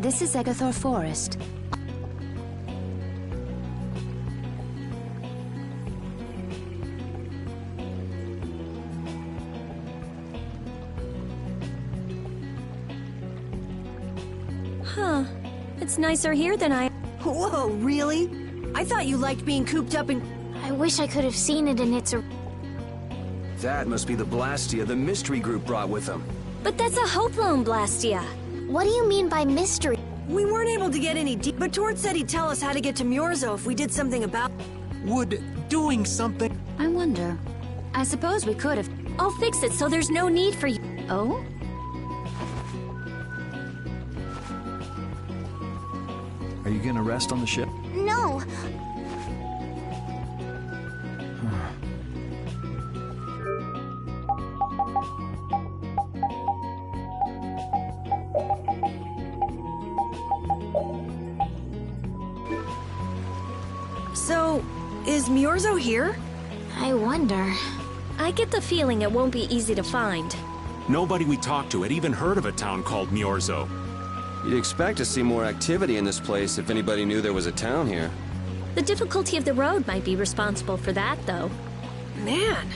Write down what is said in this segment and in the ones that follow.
This is Egathor Forest. Huh. It's nicer here than I... Whoa, really? I thought you liked being cooped up in... I wish I could have seen it in its... That must be the Blastia the mystery group brought with them. But that's a Hoplone Blastia. What do you mean by mystery? We weren't able to get any deep, but Tord said he'd tell us how to get to Myorzo if we did something about... Would doing something... I wonder. I suppose we could have... I'll fix it so there's no need for you. Oh? Are you gonna rest on the ship? No. So, is Myorzo here? I wonder. I get the feeling it won't be easy to find. Nobody we talked to had even heard of a town called Myorzo. You'd expect to see more activity in this place if anybody knew there was a town here. The difficulty of the road might be responsible for that, though. Man,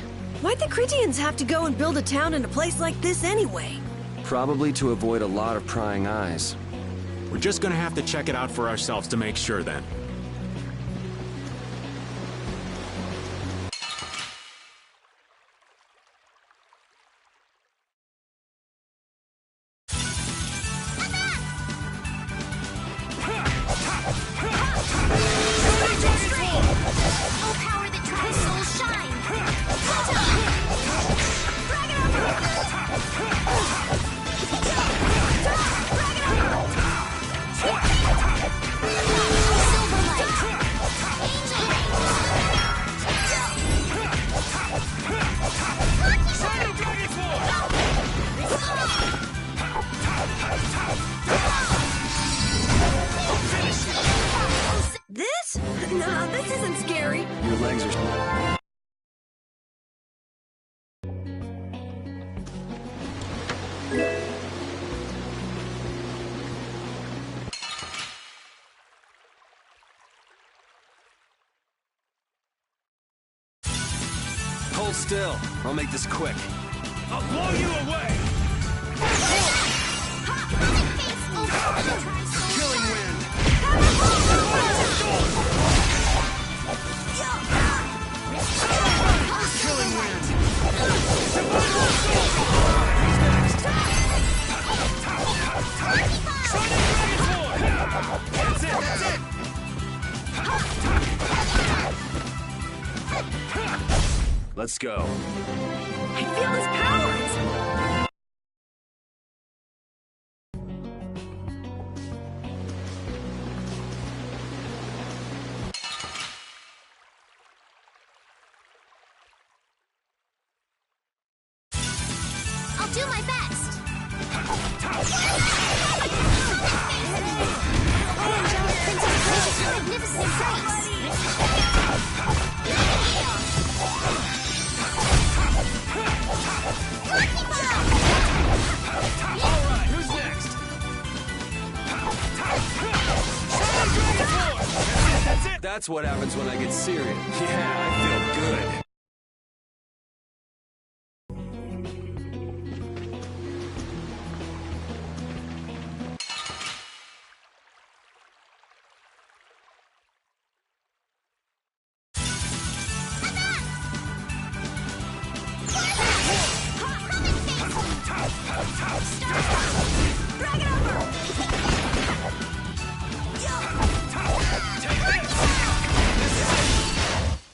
why'd the Critians have to go and build a town in a place like this anyway? Probably to avoid a lot of prying eyes. We're just gonna have to check it out for ourselves to make sure then. This? Nah, this isn't scary. Your legs are... Hold still. I'll make this quick. I'll blow you away! Killing wind! Killing wind! Who's next? That's it, that's it! Let's go. I feel his powers! I'll do my best. Magnificent face. Alright, who's next? That's it! That's what happens when I get serious. Yeah, I feel good.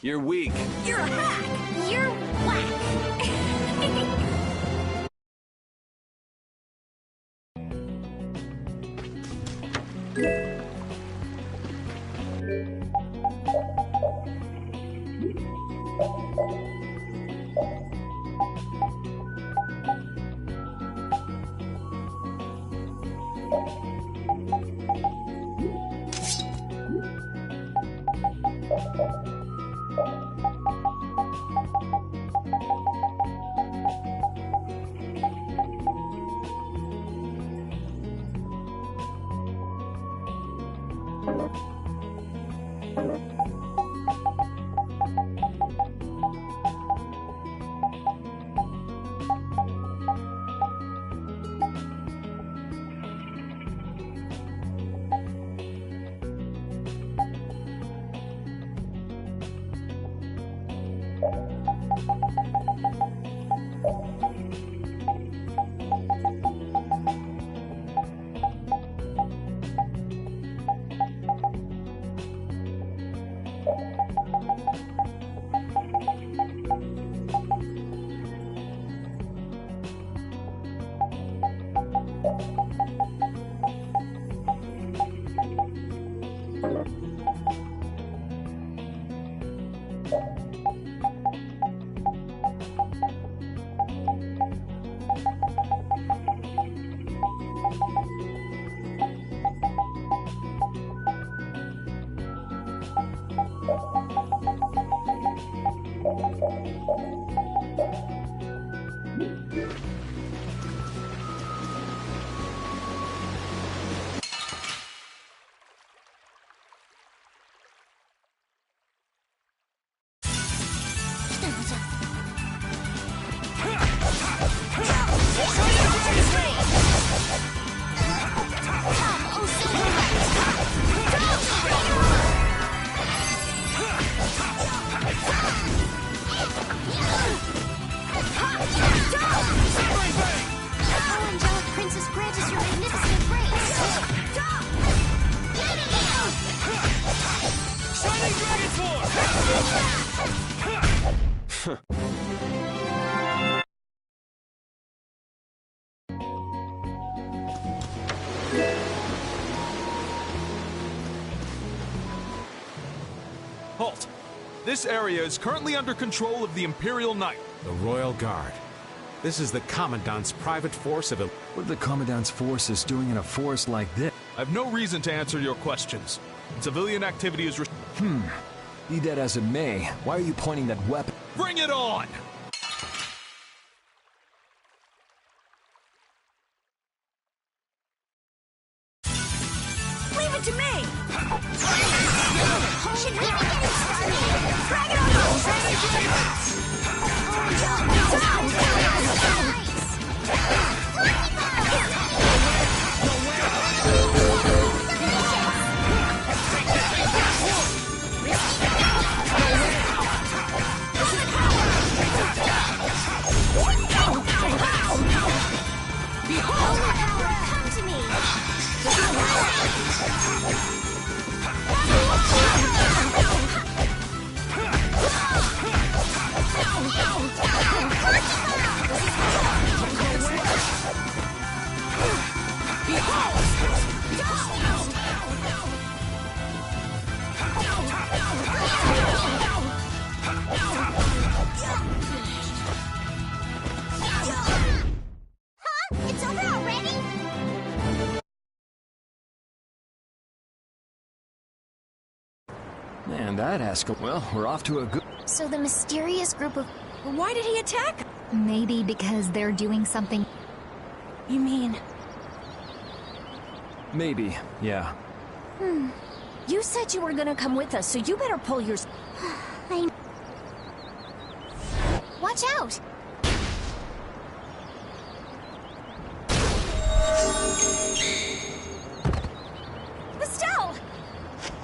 You're weak. You're a hack! You're whack. Halt! This area is currently under control of the Imperial Knight. The Royal Guard. This is the Commandant's private force of... What are the Commandant's forces doing in a forest like this? I have no reason to answer your questions. Civilian activity is Be that as it may, why are you pointing that weapon? Bring it on! Leave it to me! Should we be getting started? Drag it on! Come to me! It's over already? Man, that escalated. Well, we're off to a good... So the mysterious group of... Why did he attack? Maybe because they're doing something... You mean... Maybe, yeah. You said you were gonna come with us, so you better pull your... Watch out! Estelle!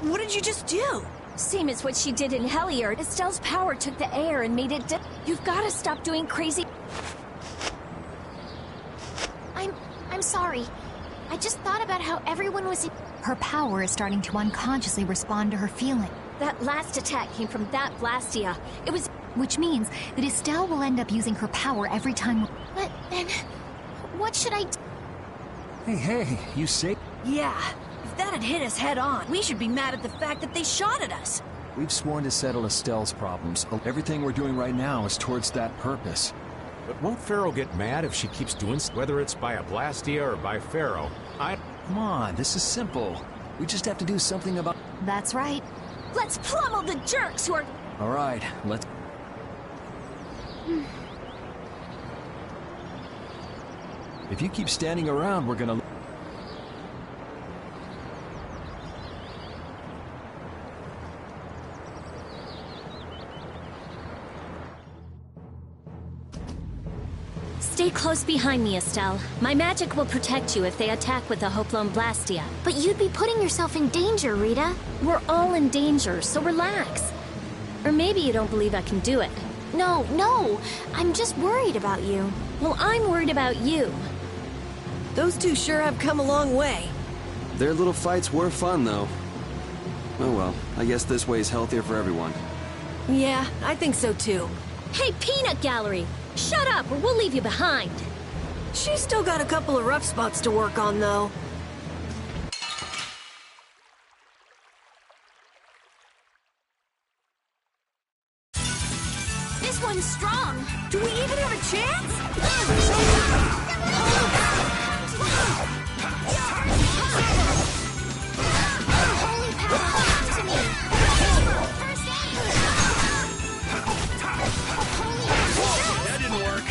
What did you just do? Same as what she did in Hellier. Estelle's power took the air and made it You've gotta stop doing crazy... I'm sorry. I just thought about how everyone was in... Her power is starting to unconsciously respond to her feeling. That last attack came from that Blastia. It was... Which means that Estelle will end up using her power every time... But then... What should I do? Hey, you say... Yeah, if that had hit us head on, we should be mad at the fact that they shot at us. We've sworn to settle Estelle's problems. Everything we're doing right now is towards that purpose. But won't Pharaoh get mad if she keeps doing... Whether it's by a Blastia or by Pharaoh? Come on, this is simple. We just have to do something about... That's right. Let's pummel the jerks who are... All right, let's... If you keep standing around, we're gonna... Stay close behind me, Estelle. My magic will protect you if they attack with the Hoplon Blastia. But you'd be putting yourself in danger, Rita. We're all in danger, so relax. Or maybe you don't believe I can do it. No. I'm just worried about you. Well, I'm worried about you. Those two sure have come a long way. Their little fights were fun, though. Oh well, I guess this way's healthier for everyone. Yeah, I think so too. Hey, Peanut Gallery! Shut up, or we'll leave you behind. She's still got a couple of rough spots to work on, though. This one's strong. Do we even have a chance? Holy power, come to me. First aid. That didn't work.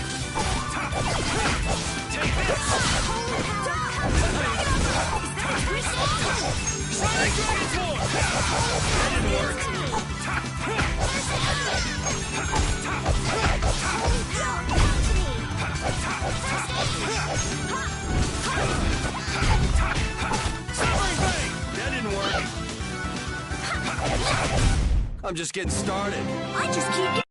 That didn't work. I'm just getting started. I just keep...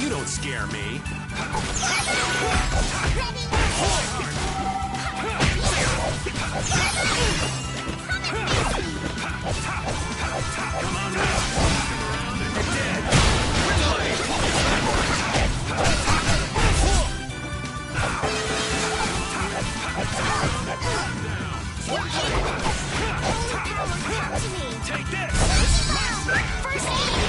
You don't scare me. Take this! First aid!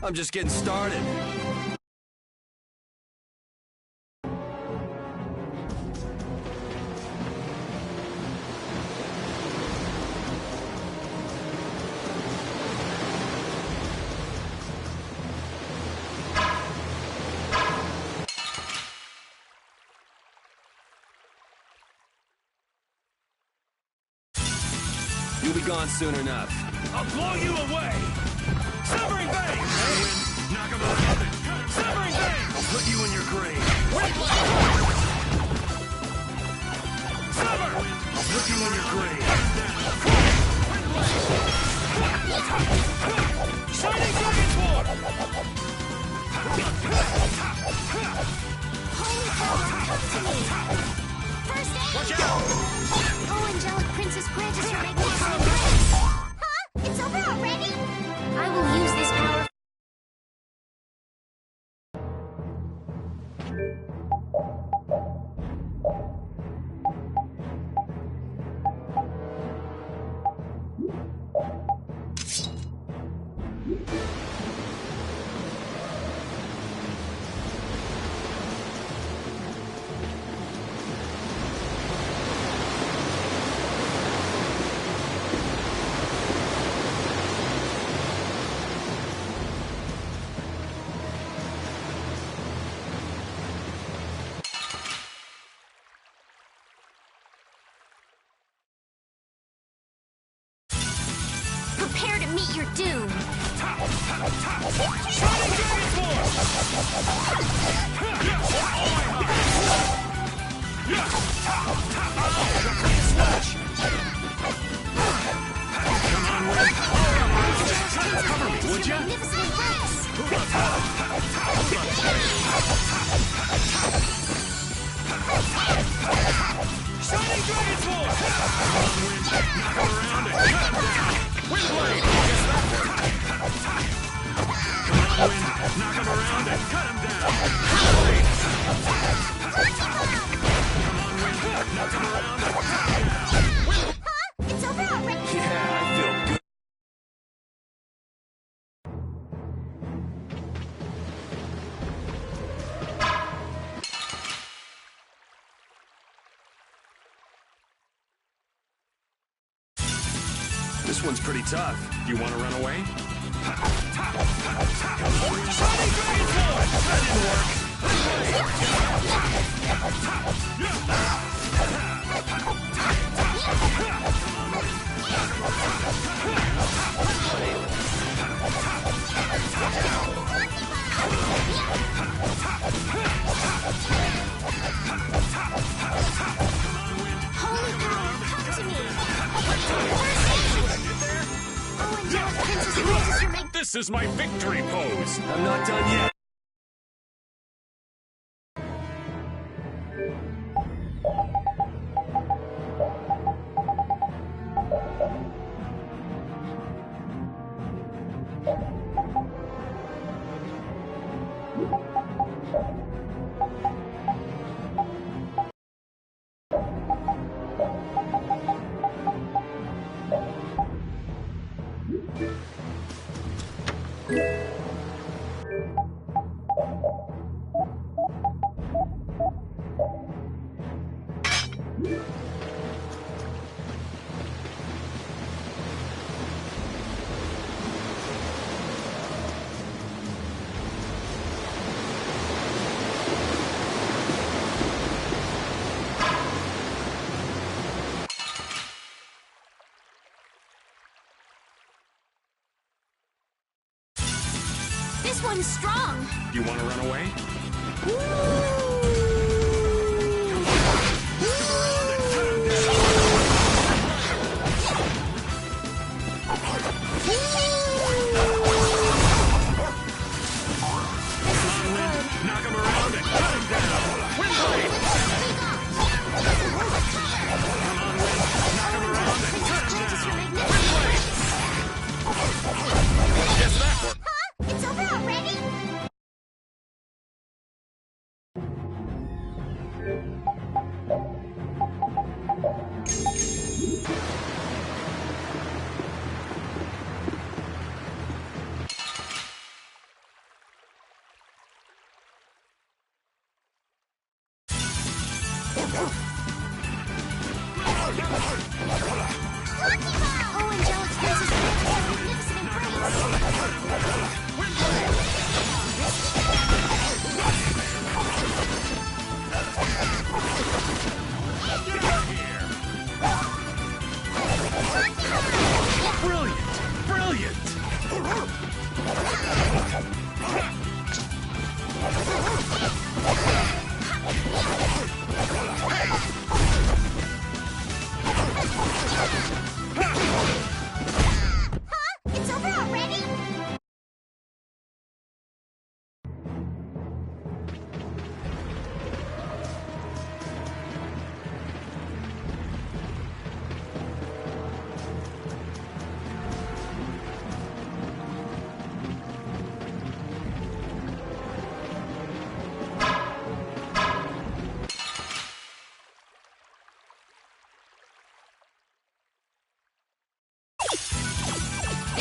I'm just getting started. You'll be gone soon enough. I'll blow you away! Severing Bane! Knock him out! Severing Bane! I'll put you in your grave. Sever! I'll put you in your grave. Shining Dragon Sword! Holy power, come to me! First aid! Watch out! Oh, angelic princess, grant us your magnificent grace! Huh? It's over already? I will use this power. Prepare to meet your doom. Shining Dragon Sword! Cover me, would ya? Magnificent embrace. Shining Dragon Sword! Knock him around and cut him down! Windblade! Come on, Wind! Knock him around and cut him down! Windblade! Come on, Wind! Knock him around and cut him down! Huh? It's over already? Yeah, I feel good. This one's pretty tough. Do you want to run away? Shining Dragon Sword! That didn't work. Holy power, come to me. First aid. Oh, angelic princess, grant us your This is my victory pose. I'm not done yet. This one's strong. Do you want to run away?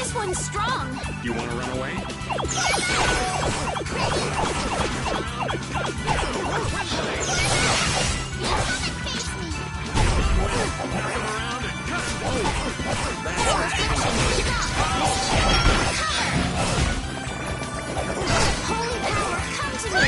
This one's strong. You want to run away? Holy power, come to me.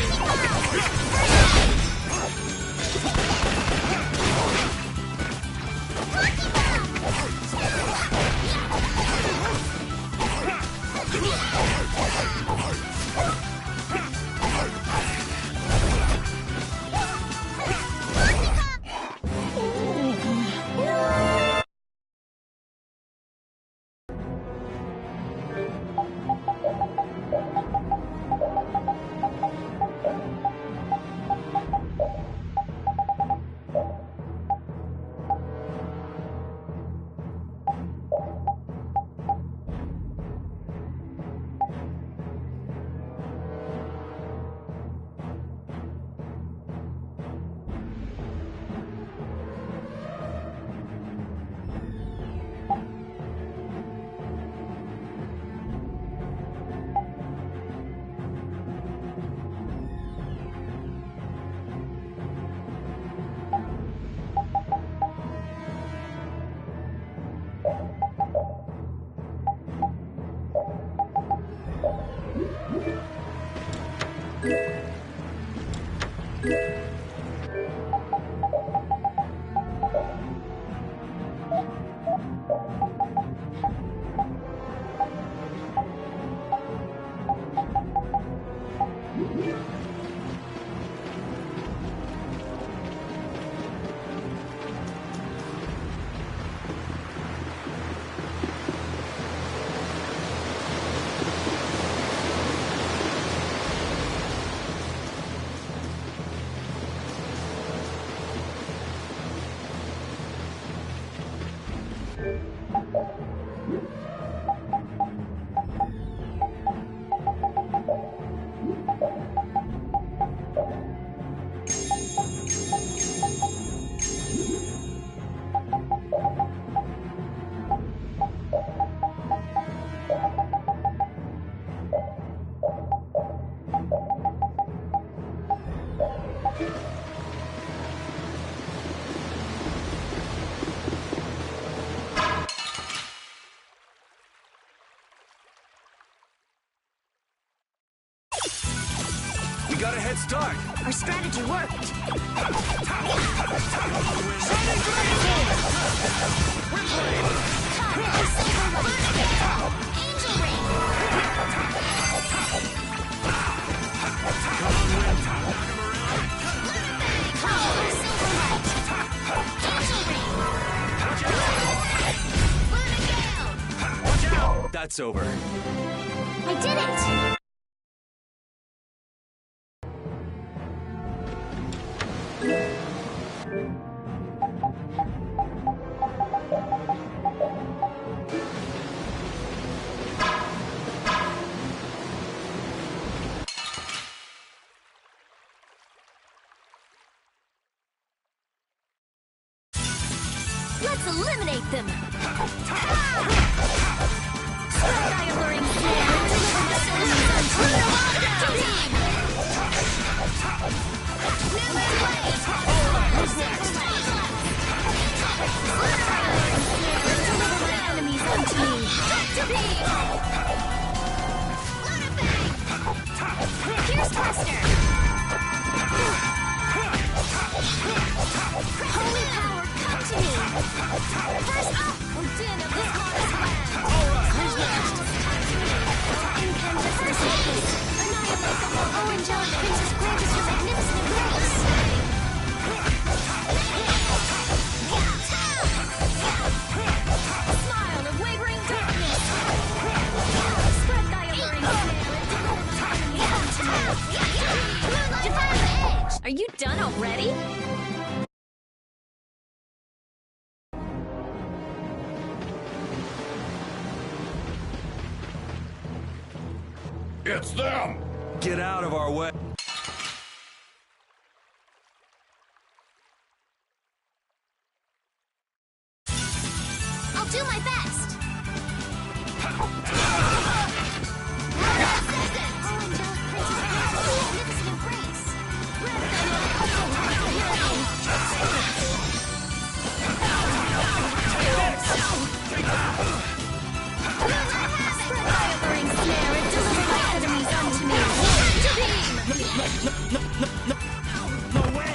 We got a head start. Our strategy worked. That's over. I did it! Let's eliminate them! Spread thy alluring snare and deliver my enemies unto me! New blade! Spread thy alluring snare and deliver my enemies unto me! Pierce Buster! Holy power, come to me! First up, Odin of this goddess land! Incantaverse! Annihilate the whole angelic princess grant us your magnificent embrace! Smile of wavering darkness! Spread thy alluring snare and deliver my enemies unto me! Defy the edge! Are you done already? It's them! Get out of our way. I'll do my best! No way!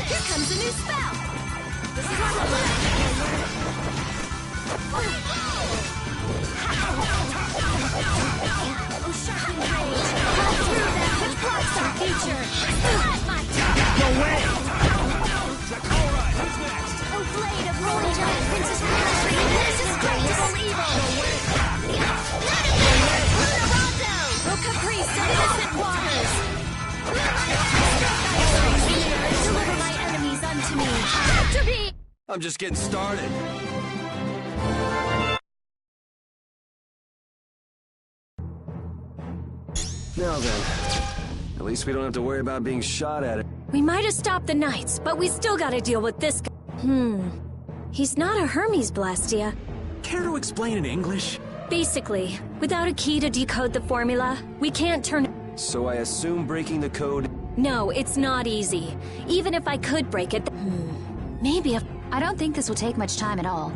Here comes a new spell! This is what we'll learn! Oh, shocking rage! Cut through them! Which blocks our future? At my top! No way! Alright, who's next? Oh, blade of rolling giant Princess Rita! This is greatest evil! Oh, caprice of innocent waters! Deliver my enemies unto me! After me! I'm just getting started. Now then, at least we don't have to worry about being shot at. We might have stopped the Knights, but we still gotta deal with this guy. He's not a Hermes, Blastia. Care to explain in English? Basically, without a key to decode the formula, we can't turn... So I assume breaking the code... No, it's not easy. Even if I could break it... Maybe if... I don't think this will take much time at all.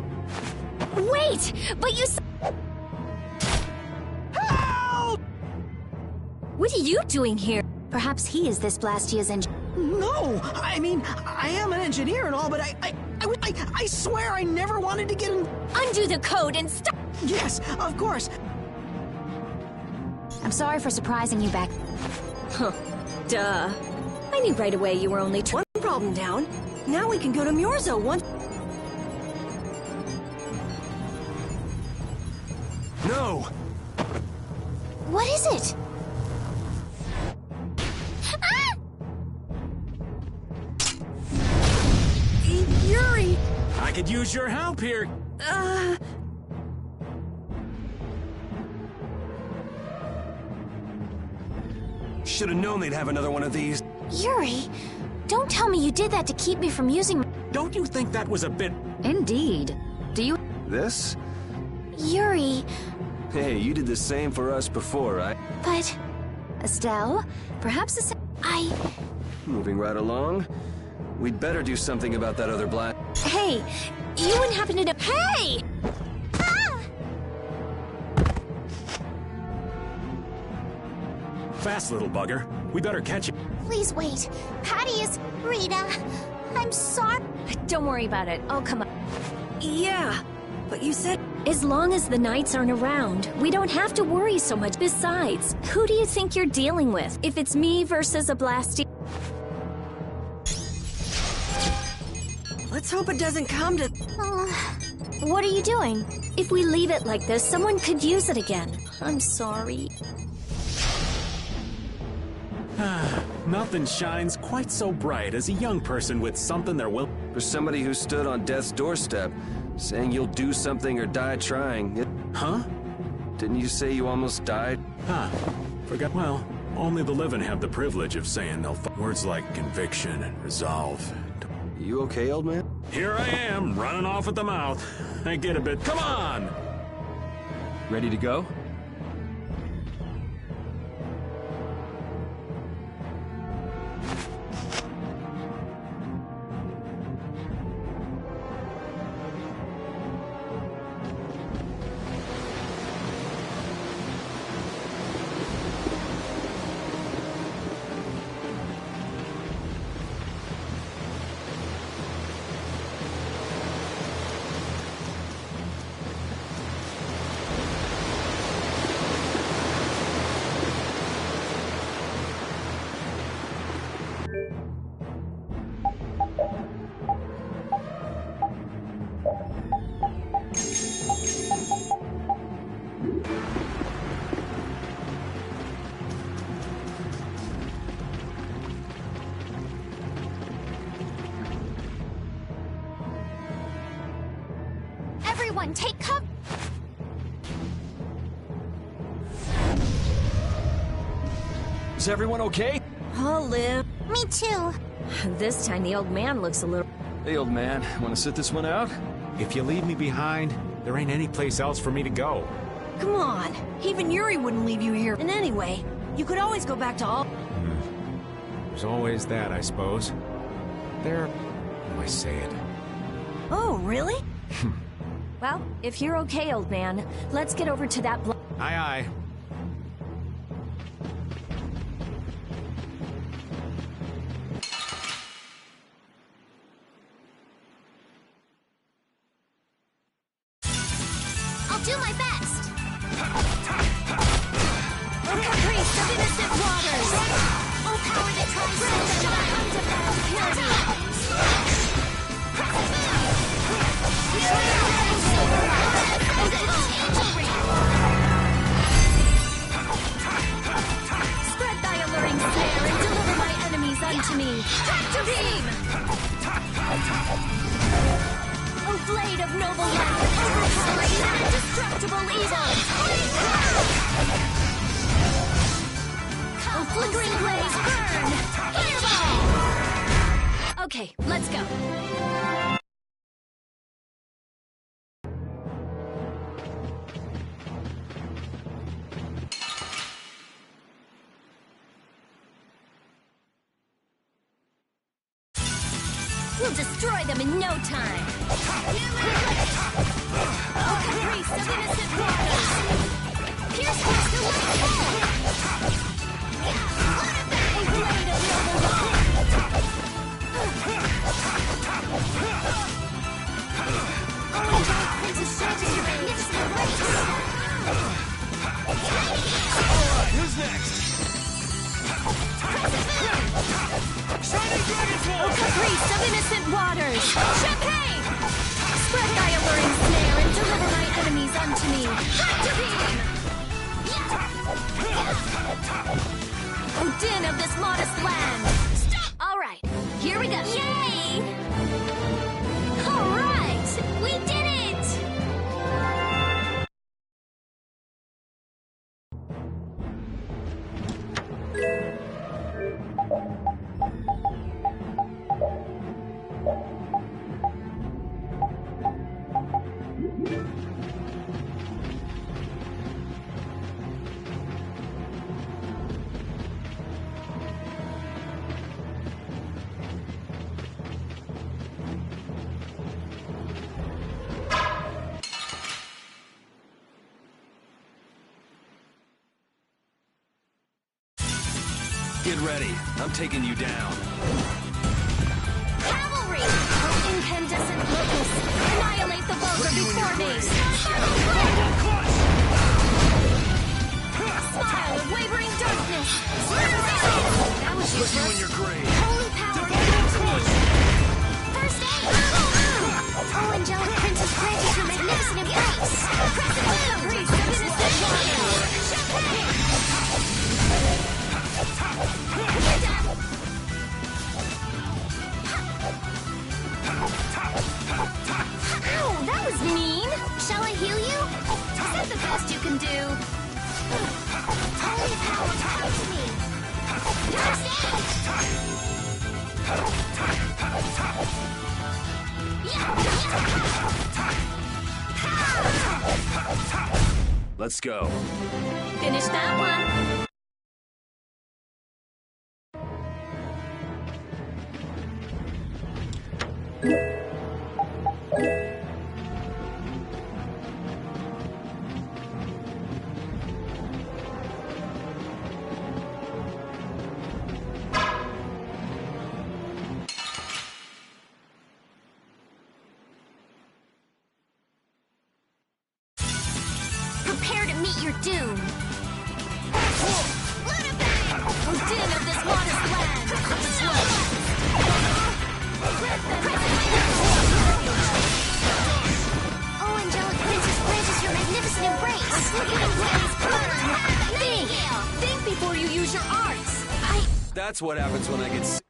Wait! But you... Help! What are you doing here? Perhaps he is this Blastia's engine. No! I mean, I am an engineer and all, but I swear I never wanted to get in... Undo the code and stop... Yes, of course. I'm sorry for surprising you back. Huh. Duh. I knew right away you were only one problem down. Now we can go to Murzo once... No! What is it? Yuri! I could use your help here. Should have known they'd have another one of these. Yuri, don't tell me you did that to keep me from using... Don't you think that was a bit... Indeed. Do you... This? Yuri, Hey, you did the same for us before, right? but... Estelle, perhaps Moving right along. We'd better do something about that other black... Hey, you wouldn't happen to know... Hey! Fast, little bugger. We better catch you. Please wait. Patty is... Rita, I'm sorry. Don't worry about it. I'll come up. Yeah, but you said... As long as the Knights aren't around, we don't have to worry so much. Besides, who do you think you're dealing with? If it's me versus a Blastia... Let's hope it doesn't come to... What are you doing? If we leave it like this, someone could use it again. I'm sorry. Nothing shines quite so bright as a young person with something they're will... For somebody who stood on death's doorstep, saying you'll do something or die trying. Huh? Didn't you say you almost died? Forgot. Well, only the living have the privilege of saying they'll... Words like conviction and resolve. You okay, old man? Here I am, running off at the mouth. I get a bit... Come on! Ready to go? Everyone, take cover! Is everyone okay? I'll live. Me too. This time the old man looks a little... Hey, old man, want to sit this one out? If you leave me behind, there ain't any place else for me to go. Come on. Even Yuri wouldn't leave you here. And anyway, you could always go back to all... There's always that, I suppose. There... How do I say it? Oh, really? Well, if you're okay, old man, let's get over to that Aye, aye. I'll do my best. Oh, caprice of innocent waters. Oh, power that tries to shine undefiled purity. Spread thy alluring snare and deliver my enemies unto me. Tractor beam! O blade of noble light, overpower even indestructible evil! O flickering blaze, burn! Fireball! Okay, let's go. We'll destroy them in no time. Oh, caprice of innocent waters. Pierce past the light wall. A blade of noble light. Oh, angelic princess chances your magnificent embrace. Alright, who's next? Shining Dragon Oh, Force! caprice of innocent waters! Champagne! Spread thy alluring snare and deliver my enemies unto me! Tractor beam! O din of this modest land! Stop! Alright, here we go! Yay! Alright! We did it! Get ready. I'm taking you down. Cavalry! Oh, incandescent locust! Annihilate the vulgar before me! Smile of wavering darkness! That was Put you in useless. your grave. Holy power guides me! First aid! Oh, angelic princess granted your magnificent embrace! Crescent priest of innocent water! Champagne! Ow, that was mean! Shall I heal you? Is that the best you can do? Holy power, come to me! First aid! Let's go. Finish that one. Prepare to meet your doom. O din of this modest land! Oh, angelic princess grant us your magnificent embrace! Flickering blaze, burn! Think before you use your arts! That's what happens when I get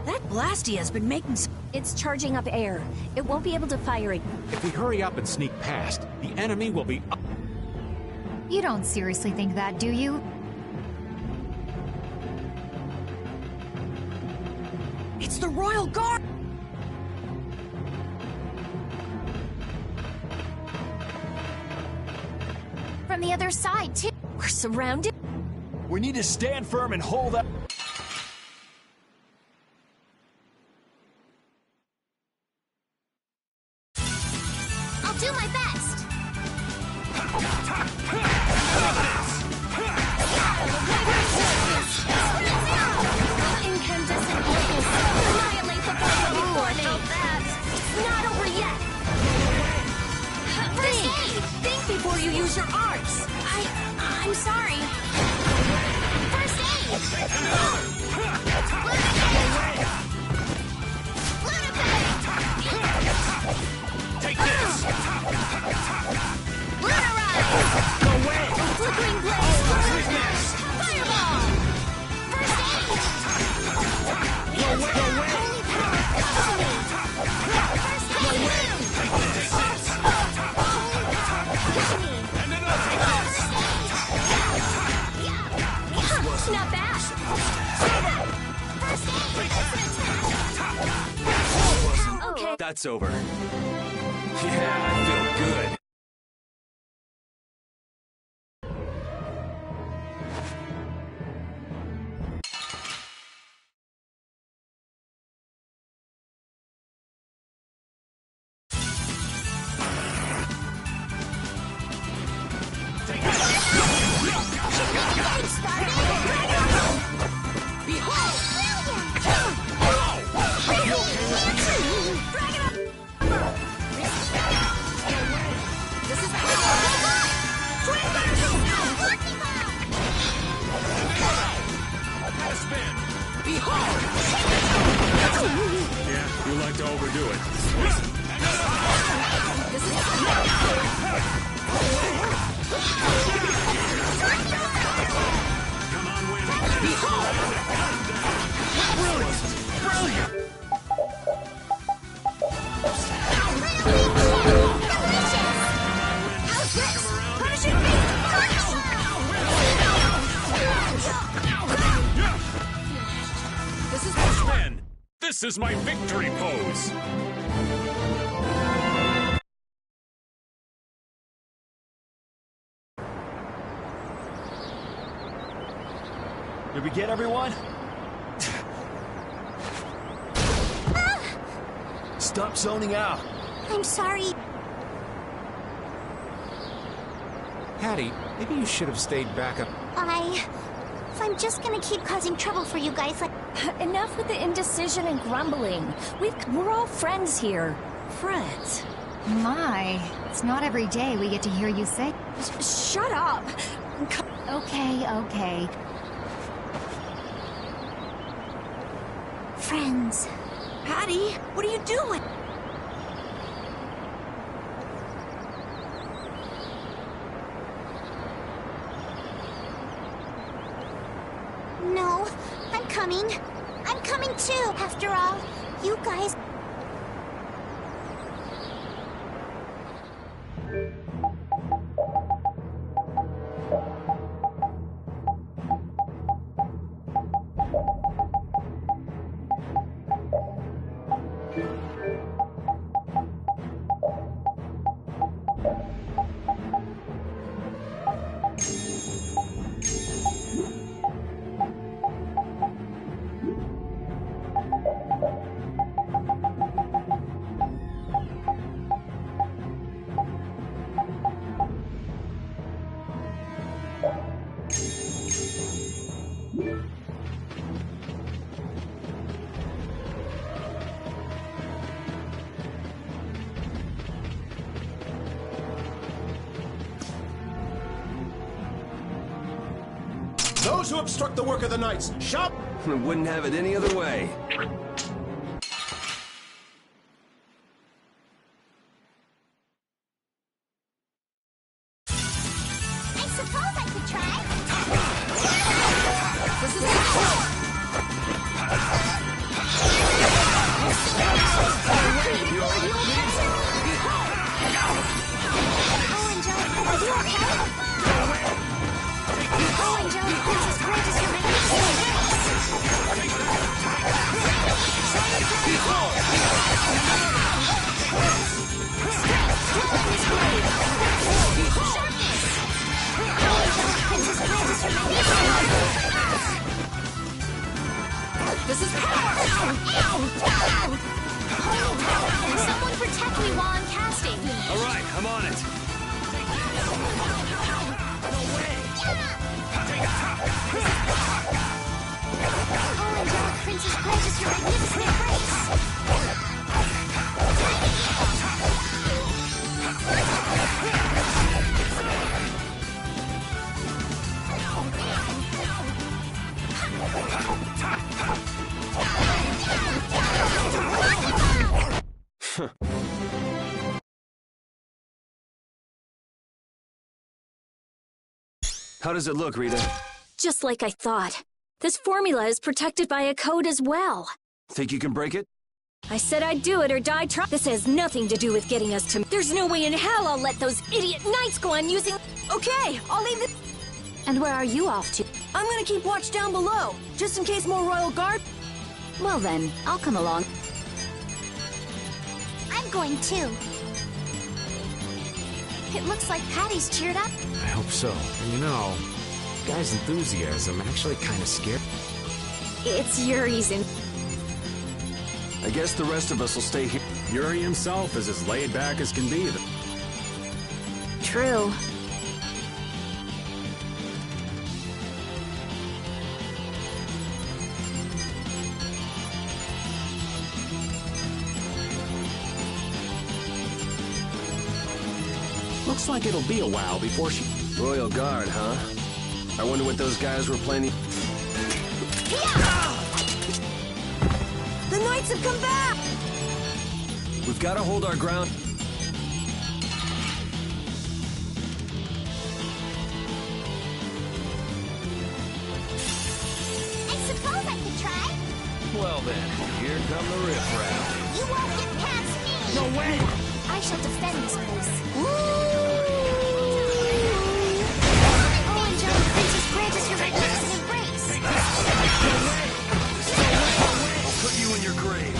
That blasty has been making It's charging up air. It won't be able to fire it. If we hurry up and sneak past, the enemy will be up. You don't seriously think that, do you? It's the Royal Guard! From the other side, too. We're surrounded. We need to stand firm and hold up. do my best. Incandescent blaze. Annihilate the bottom before me. It's not over yet. Think before you use your arts. I'm sorry. First aid. Take this! Lunarise! Away! Flickering blaze! Who's next? Fireball! First aid! Away! Holy power comes to me! First aid! Take this! Holy power comes to me! And another! Take this! Not bad. First aid! It's an attack! Okay. That's over. Yeah, I feel good. Yeah, you like to overdo it. Come on, win. Men, this is my victory pose. Did we get everyone? Stop zoning out. I'm sorry. Hattie, maybe you should have stayed back up. If I'm just gonna keep causing trouble for you guys, like... Enough with the indecision and grumbling. We're all friends here. Friends. My, it's not every day we get to hear you say. Shut up. Okay. Friends. Patty, what are you doing? No, I'm coming. I'm coming too. After all, you guys... Those who obstruct the work of the knights, shop! Wouldn't have it any other way. I suppose I could try. This is Oh, Angelica, are you okay? Oh, Angelica, Princess Grace is your magnificent. How does it look, Rita? Just like I thought. This formula is protected by a code as well. Think you can break it? I said I'd do it or die trying. This has nothing to do with getting us to... There's no way in hell I'll let those idiot knights go on using... Okay, I'll leave the... And where are you off to? I'm gonna keep watch down below, just in case more Royal Guard... Well then, I'll come along. I'm going too. It looks like Patty's cheered up. I hope so. And you know, guy's enthusiasm actually kind of scared. It's Yuri's in... I guess the rest of us will stay here. Yuri himself is as laid back as can be. True. Looks like it'll be a while before she... Royal Guard, huh? I wonder what those guys were planning. The Knights have come back! We've got to hold our ground. I suppose I could try. Well then, here come the riffraff. You won't get past me. No way! I shall defend this place. Oh, angelic princess, grant us your magnificent embrace. I'll put you in your grave.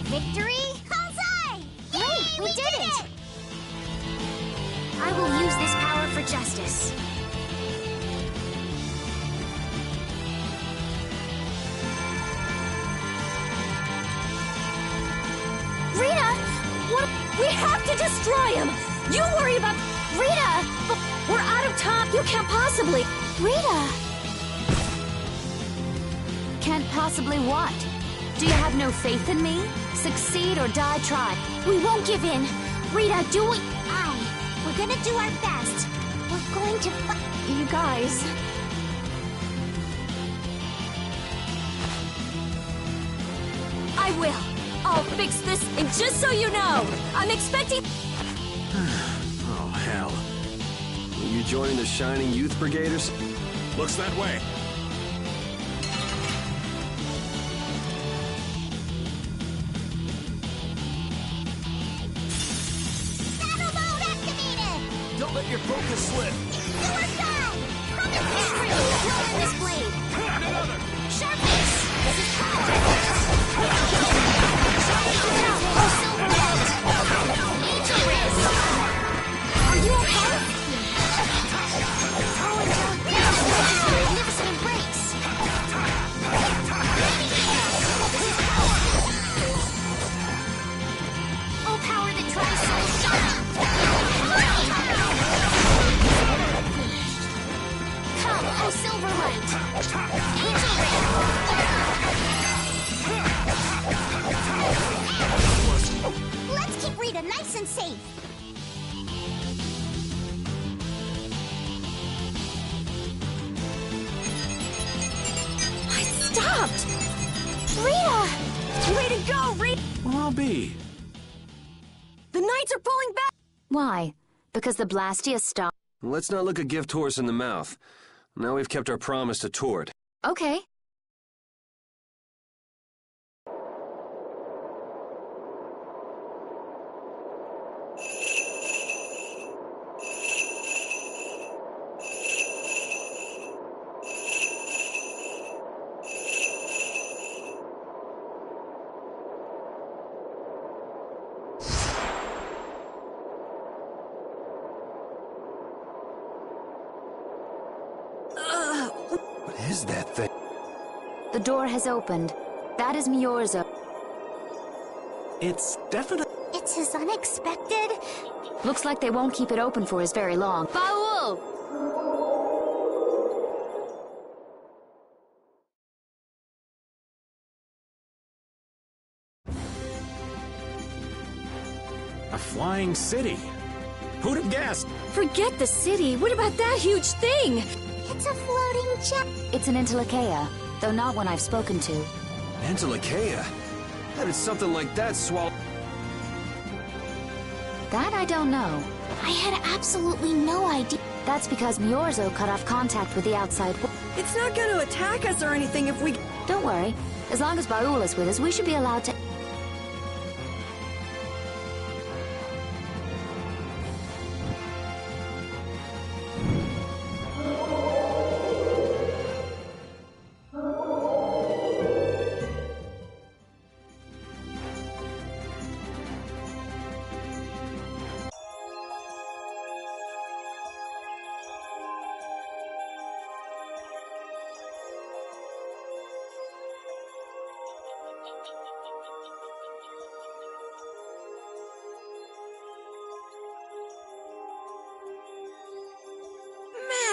Victory? Bullseye! Great, we did it! I will use this power for justice. Rita! What? We have to destroy him! You worry about... Rita! But we're out of time! You can't possibly... Rita! Can't possibly what? Do you have no faith in me? Succeed or die trying. We won't give in. Rita, do what... We're gonna do our best. We're going to You guys... I will. I'll fix this, and just so you know, I'm expecting... Oh, hell. Are you joining the Shining Youth Brigaders? Looks that way. battle mode activated! Don't let your focus slip. You are done! Come and carry in this blade! Sharpness! This is power! Silver light! Angel rays! Are you okay? Oh, angelic princess, magnificent embrace! Oh, power that tries so shine! Come, oh silver light! Angel ray! Let's keep Rita nice and safe! I stopped! Rita! Way to go, Rita! Where I'll be. The Knights are pulling back! Why? Because the Blastia stopped. Let's not look a gift horse in the mouth. Now we've kept our promise to Tord. Okay. What is that thing? The door has opened. That is Miorza. It's definitely... It's as unexpected. Looks like they won't keep it open for us very long. Baul! A flying city. Who'd have guessed? Forget the city. What about that huge thing? It's a floating jet. It's an Intellicaea, though not one I've spoken to. Antilochaea? How did something like that swallow... That I don't know. I had absolutely no idea. That's because Miorzo cut off contact with the outside world. It's not going to attack us or anything if we... Don't worry. As long as Baul is with us, we should be allowed to...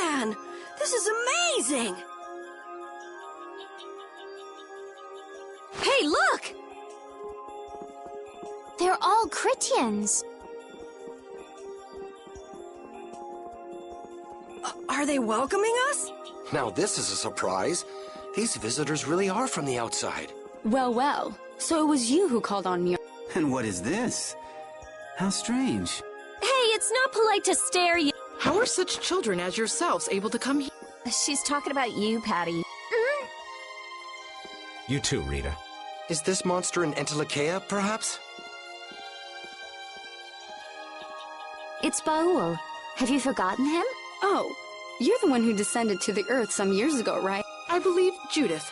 Man, this is amazing! Hey, look! They're all Critians. Are they welcoming us? Now this is a surprise. These visitors really are from the outside. Well, well. So it was you who called on me. And what is this? How strange. Hey, it's not polite to stare you. How are such children as yourselves able to come here? She's talking about you, Patty. You too, Rita. Is this monster an Entelechea, perhaps? It's Baul. Have you forgotten him? Oh, you're the one who descended to the Earth some years ago, right? I believe Judith.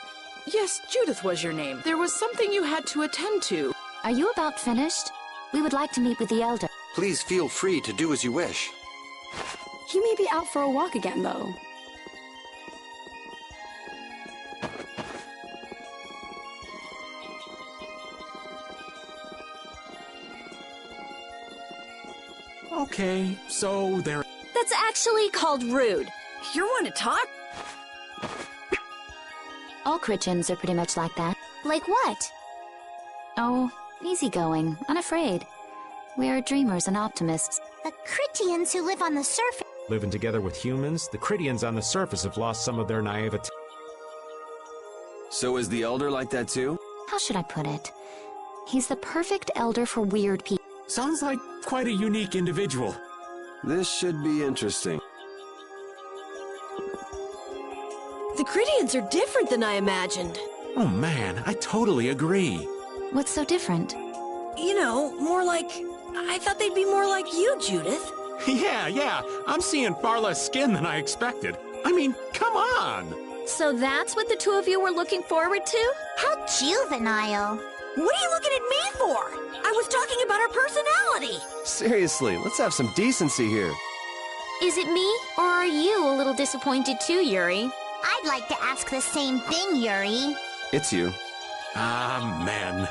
Yes, Judith was your name. There was something you had to attend to. Are you about finished? We would like to meet with the Elder. Please feel free to do as you wish. He may be out for a walk again, though. Okay, so there... That's actually called rude. You want to talk? All Critians are pretty much like that. Like what? Oh, easygoing, unafraid. We are dreamers and optimists. The Critians who live on the surface. Living together with humans, the Critians on the surface have lost some of their naivete. So is the Elder like that too? How should I put it? He's the perfect elder for weird people. Sounds like quite a unique individual. This should be interesting. The Critians are different than I imagined. Oh man, I totally agree. What's so different? You know, more like... I thought they'd be more like you, Judith. Yeah, I'm seeing far less skin than I expected. I mean, come on! So that's what the two of you were looking forward to? How juvenile. What are you looking at me for? I was talking about her personality. Seriously, let's have some decency here. Is it me, or are you a little disappointed too, Yuri? I'd like to ask the same thing, Yuri. It's you. Ah, man.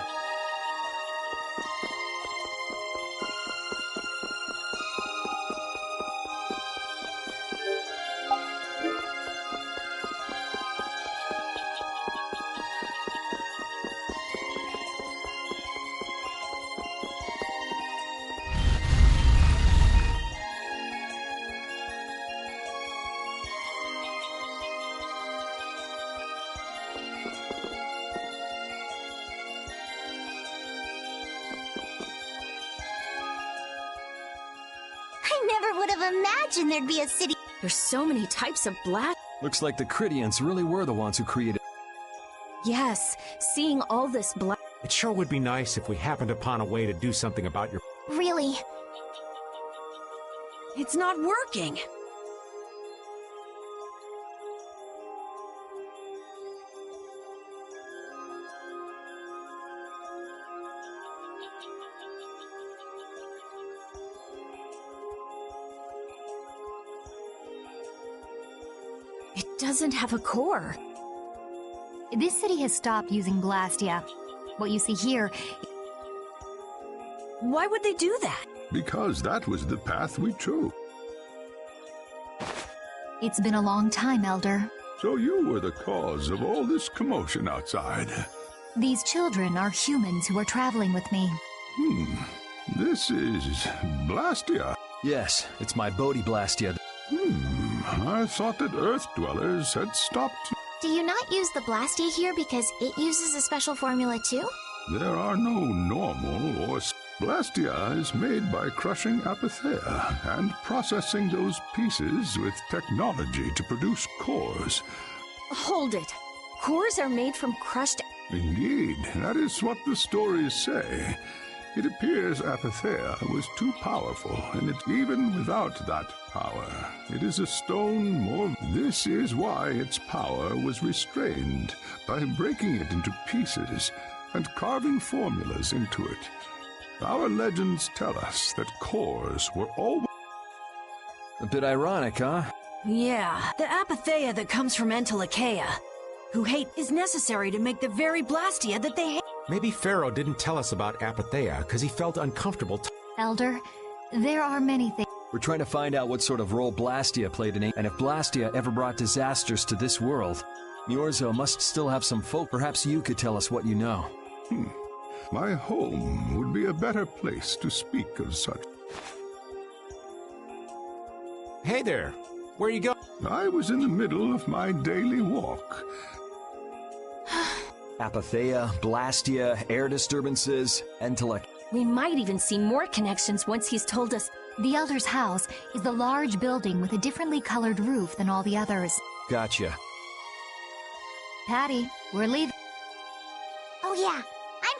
I never would have imagined there'd be a city. There's so many types of black. Looks like the Critians really were the ones who created... Yes, seeing all this black... It sure would be nice if we happened upon a way to do something about your... Really? It's not working. It doesn't have a core. This city has stopped using Blastia. What you see here... Why would they do that? Because that was the path we chose. It's been a long time, Elder. So you were the cause of all this commotion outside. These children are humans who are traveling with me. This is Blastia. Yes, it's my Bodhi Blastia. I thought that Earth dwellers had stopped. Do you not use the Blastia here because it uses a special formula too? There are no normal or... Blastia is made by crushing Apatheia and processing those pieces with technology to produce cores. Hold it. Cores are made from crushed... Indeed, that is what the stories say. It appears Apatheia was too powerful, and even without that power, it is a stone more... This is why its power was restrained, by breaking it into pieces and carving formulas into it. Our legends tell us that cores were always... A bit ironic, huh? Yeah, the Apatheia that comes from Entelikeia, who hate is necessary to make the very Blastia that they hate. Maybe Pharaoh didn't tell us about Apatheia because he felt uncomfortable. Elder, there are many things... We're trying to find out what sort of role Blastia played in it, and if Blastia ever brought disasters to this world. Miorzo must still have some folk. Perhaps you could tell us what you know. My home would be a better place to speak of such. Hey there, where you go? I was in the middle of my daily walk. Apatheia, Blastia, air disturbances, Entelek. We might even see more connections once he's told us. The Elder's house is the large building with a differently colored roof than all the others. Gotcha. Patty, we're leaving. Oh yeah, I'm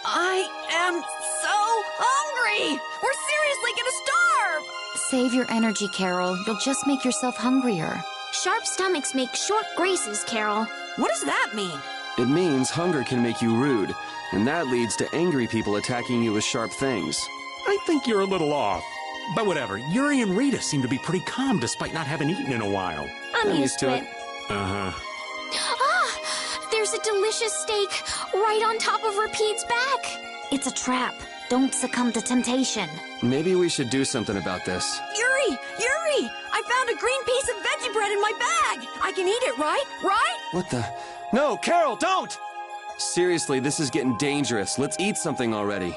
I am so hungry! We're seriously gonna starve! Save your energy, Carol. You'll just make yourself hungrier. Sharp stomachs make short graces, Carol. What does that mean? It means hunger can make you rude, and that leads to angry people attacking you with sharp things. I think you're a little off. But whatever, Yuri and Rita seem to be pretty calm despite not having eaten in a while. I'm used to it. Uh-huh. Ah! There's a delicious steak right on top of Rapide's back. It's a trap. Don't succumb to temptation. Maybe we should do something about this. Yuri! Yuri! I found a green piece of veggie bread in my bag! I can eat it, right? Right? What the... No, Carol, don't! Seriously, this is getting dangerous. Let's eat something already.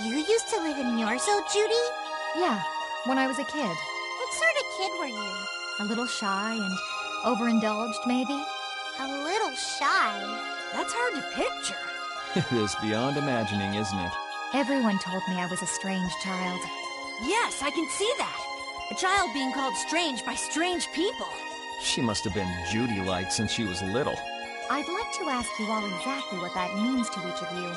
You used to live in Yorzo, Judy? Yeah, when I was a kid. What sort of kid were you? A little shy and overindulged, maybe? A little shy. That's hard to picture. It is beyond imagining, isn't it? Everyone told me I was a strange child. Yes, I can see that. A child being called strange by strange people. She must have been Judy-like since she was little. I'd like to ask you all exactly what that means to each of you.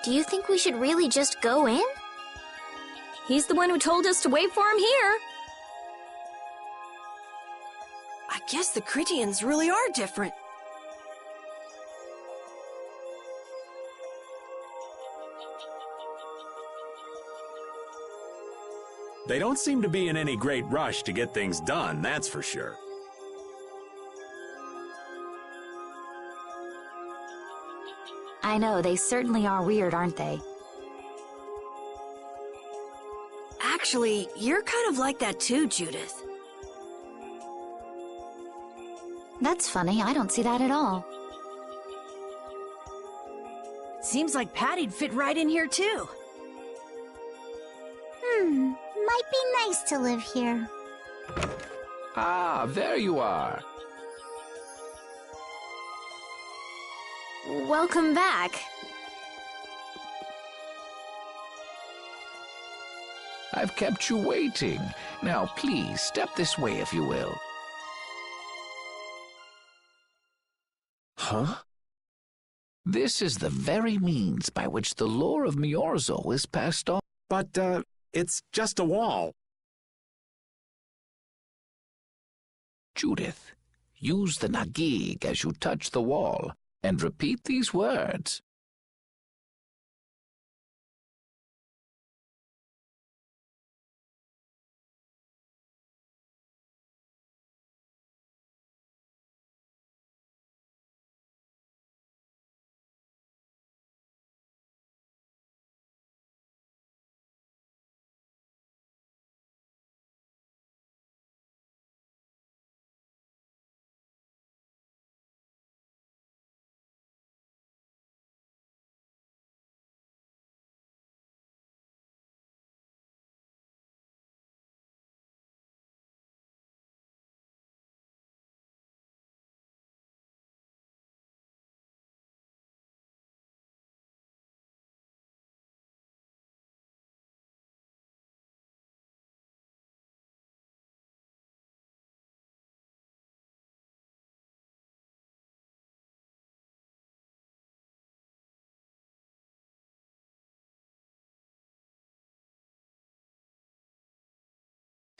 Do you think we should really just go in? He's the one who told us to wait for him here. I guess the Critians really are different. They don't seem to be in any great rush to get things done, that's for sure. I know, they certainly are weird, aren't they? Actually, you're kind of like that too, Judith. That's funny, I don't see that at all. Seems like Patty'd fit right in here too. Might be nice to live here. Ah, there you are. Welcome back. I've kept you waiting. Now, please, step this way if you will. Huh? This is the very means by which the lore of Miorzo is passed on. But, it's just a wall. Judith, use the Nagig as you touch the wall, and repeat these words.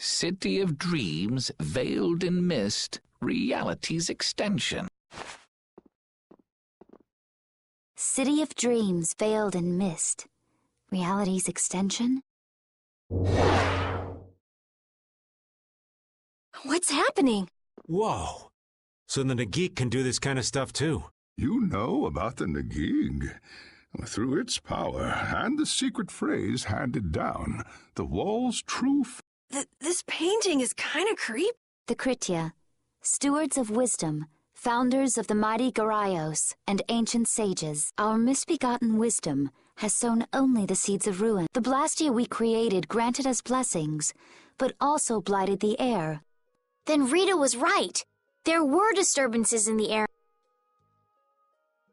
City of Dreams, veiled in mist, reality's extension. City of Dreams, veiled in mist. Reality's extension? What's happening? Whoa. So the Nagik can do this kind of stuff too. You know about the Nagig. Through its power and the secret phrase handed down, the wall's true This painting is kind of creepy. The Kritya, stewards of wisdom, founders of the mighty Garayos and ancient sages, our misbegotten wisdom has sown only the seeds of ruin. The Blastia we created granted us blessings, but also blighted the air. Then Rita was right. There were disturbances in the air.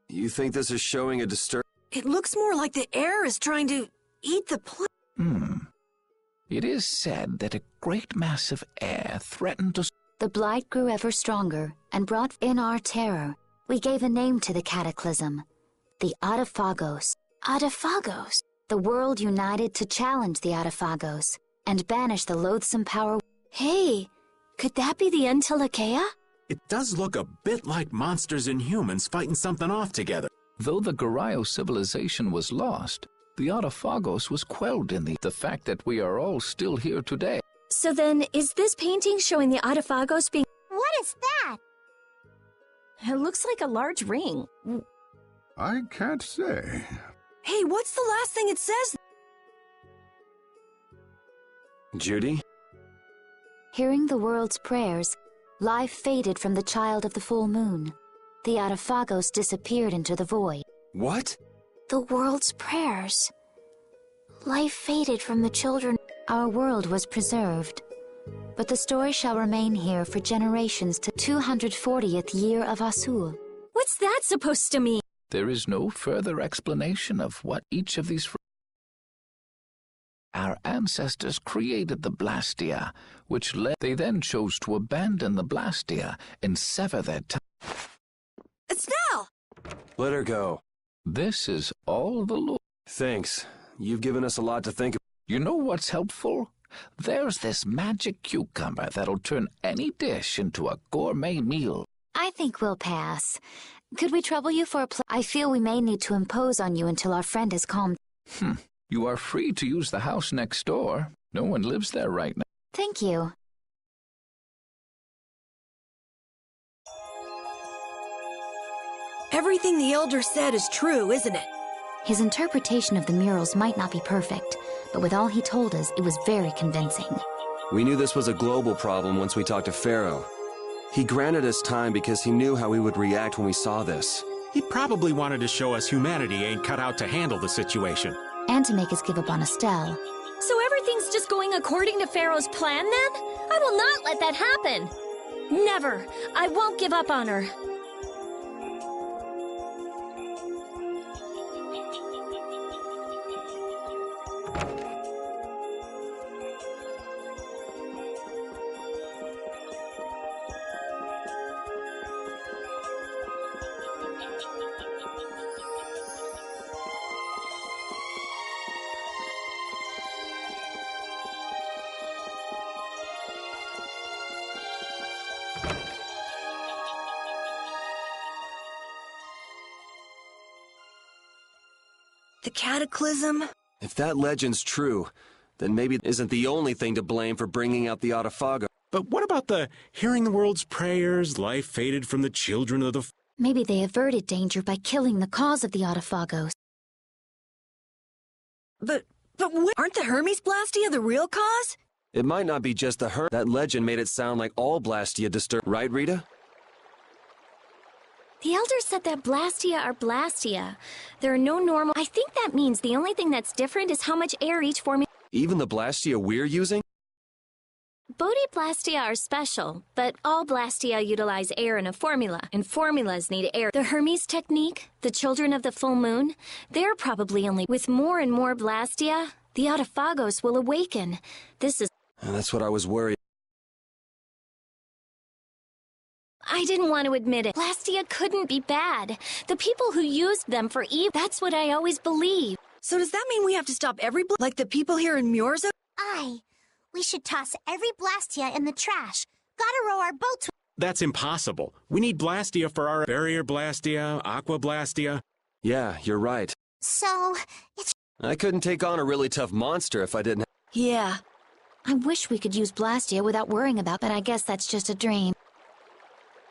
You think this is showing a It looks more like the air is trying to eat the plant. It is said that a great mass of air threatened to... The blight grew ever stronger and brought in our terror. We gave a name to the cataclysm, the Autophagos. Autophagos? The world united to challenge the Autophagos and banish the loathsome power. Hey, could that be the Entelakea? It does look a bit like monsters and humans fighting something off together. Though the Garayo civilization was lost, the Autophagos was quelled in the fact that we are all still here today. So then, is this painting showing the Autophagos being... What is that? It looks like a large ring. I can't say. Hey, what's the last thing it says? Judy? Hearing the world's prayers, life faded from the child of the full moon. The Autophagos disappeared into the void. What? The world's prayers. Life faded from the children. Our world was preserved, but the story shall remain here for generations to 240th year of Asul. What's that supposed to mean? There is no further explanation of what each of these... Our ancestors created the Blastia, which led... They then chose to abandon the Blastia and sever their time. Estelle! Let her go. This is all the lore. Thanks. You've given us a lot to think about. You know what's helpful? There's this magic cucumber that'll turn any dish into a gourmet meal. I think we'll pass. Could we trouble you for a I feel we may need to impose on you until our friend has calmed. You are free to use the house next door. No one lives there right now. Thank you. Everything the Elder said is true, isn't it? His interpretation of the murals might not be perfect, but with all he told us, it was very convincing. We knew this was a global problem once we talked to Pharaoh. He granted us time because he knew how we would react when we saw this. He probably wanted to show us humanity ain't cut out to handle the situation. And to make us give up on Estelle. So everything's just going according to Pharaoh's plan then? I I will not let that happen! Never! I won't give up on her. The cataclysm? If that legend's true, then maybe it isn't the only thing to blame for bringing out the Autophago. But what about the hearing the world's prayers, life faded from the children of the... Maybe they averted danger by killing the cause of the Autophagos. But aren't the Hermes Blastia the real cause? It might not be just the That legend made it sound like all Blastia disturb... Right, Rita? The Elder said that Blastia are Blastia. There are no normal... I think that means the only thing that's different is how much air each formula... Even the Blastia we're using? Bodhi Blastia are special, but all Blastia utilize air in a formula, and formulas need air. The Hermes technique, the children of the full moon, they're probably only... With more and more Blastia, the Autophagos will awaken. This is... That's what I was worried. I didn't want to admit it. Blastia couldn't be bad. The people who used them for evil, that's what I always believed. So does that mean we have to stop every like the people here in Myorza? Aye. We should toss every Blastia in the trash. Gotta row our boat to... That's impossible. We need Blastia for our Barrier Blastia, Aqua Blastia. Yeah, you're right. So, it's... I couldn't take on a really tough monster if I didn't... Yeah. I wish we could use Blastia without worrying about, but I guess that's just a dream.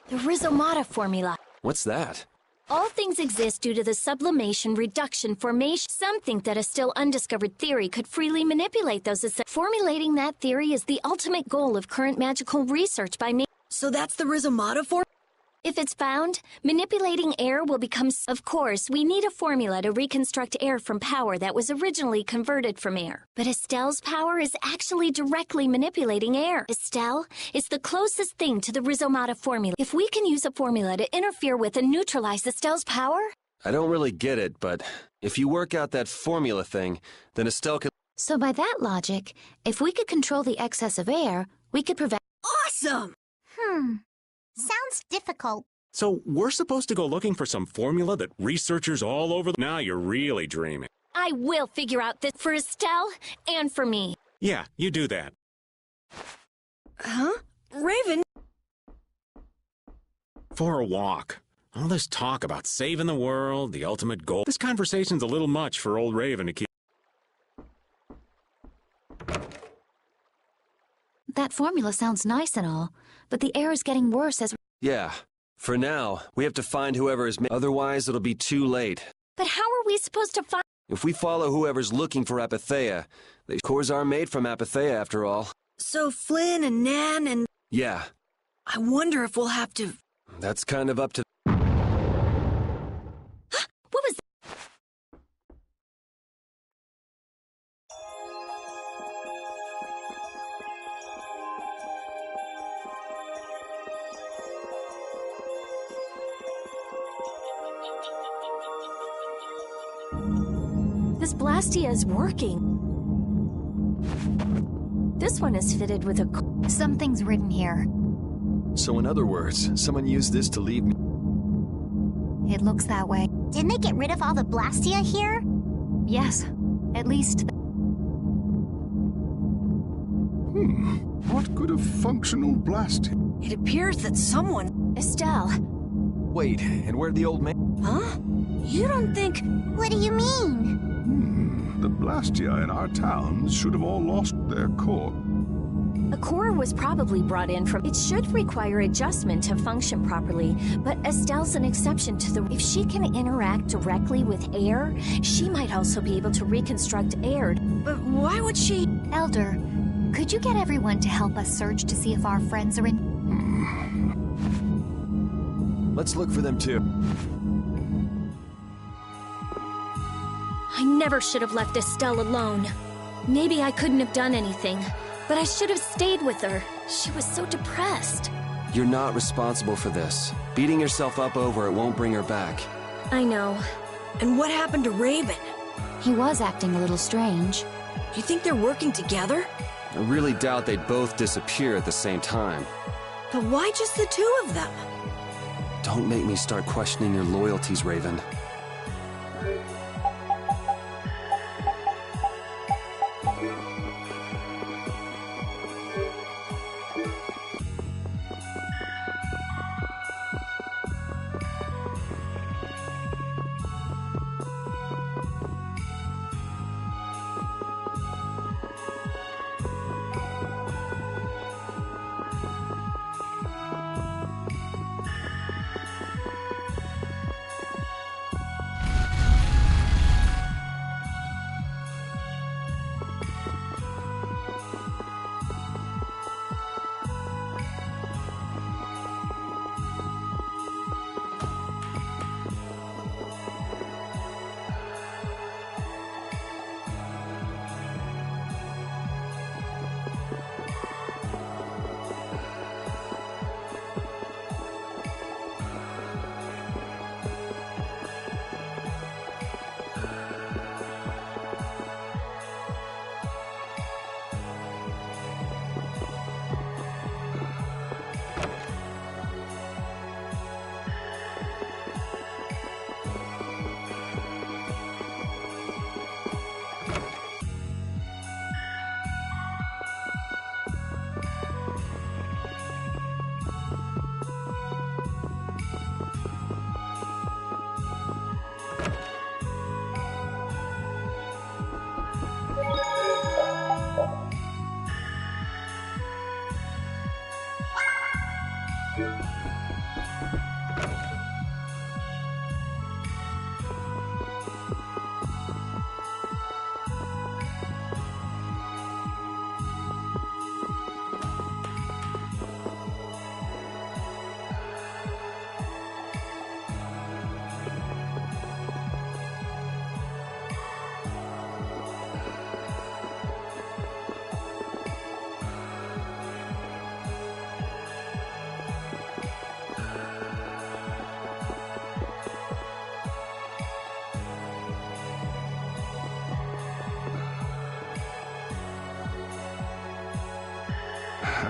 The Rhizomata formula. What's that? All things exist due to the sublimation, reduction, formation. Some think that a still undiscovered theory could freely manipulate those. Formulating that theory is the ultimate goal of current magical research by me. So that's the Rhizomata formula? If it's found, manipulating air will become... Of course, we need a formula to reconstruct air from power that was originally converted from air. But Estelle's power is actually directly manipulating air. Estelle is the closest thing to the Rhizomata formula. If we can use a formula to interfere with and neutralize Estelle's power... I don't really get it, but if you work out that formula thing, then Estelle could... So by that logic, if we could control the excess of air, we could prevent... Awesome! Sounds difficult. So we're supposed to go looking for some formula that researchers all over... Now you're really dreaming. I will figure out this for Estelle and for me. Yeah, you do that. Huh? Raven? For a walk. All this talk about saving the world, the ultimate goal. This conversation's a little much for old Raven to keep... That formula sounds nice and all, but the air is getting worse as... Yeah. For now, we have to find whoever is... Otherwise, it'll be too late. But how are we supposed to find... If we follow whoever's looking for Apatheia, the cores are made from Apatheia after all. So Flynn and Nan and... Yeah. I wonder if we'll have to... That's kind of up to... What was that? This Blastia is working. This one is fitted with a... Something's written here. So in other words, someone used this to leave me. It looks that way. Didn't they get rid of all the Blastia here? Yes. At least... What could a functional blast... It appears that someone... Estelle. Wait, and where'd the old man... Huh? You don't think... What do you mean? The Blastia in our towns should have all lost their core. A core was probably brought in from... It should require adjustment to function properly, but Estelle's an exception to the... If she can interact directly with air, she might also be able to reconstruct air. But why would she... Elder, could you get everyone to help us search to see if our friends are in... Let's look for them too. I never should have left Estelle alone. Maybe I couldn't have done anything, but I should have stayed with her. She was so depressed. You're not responsible for this. Beating yourself up over it won't bring her back. I know. And what happened to Raven? He was acting a little strange. Do you think they're working together? I really doubt they'd both disappear at the same time. But why just the two of them? Don't make me start questioning your loyalties, Raven.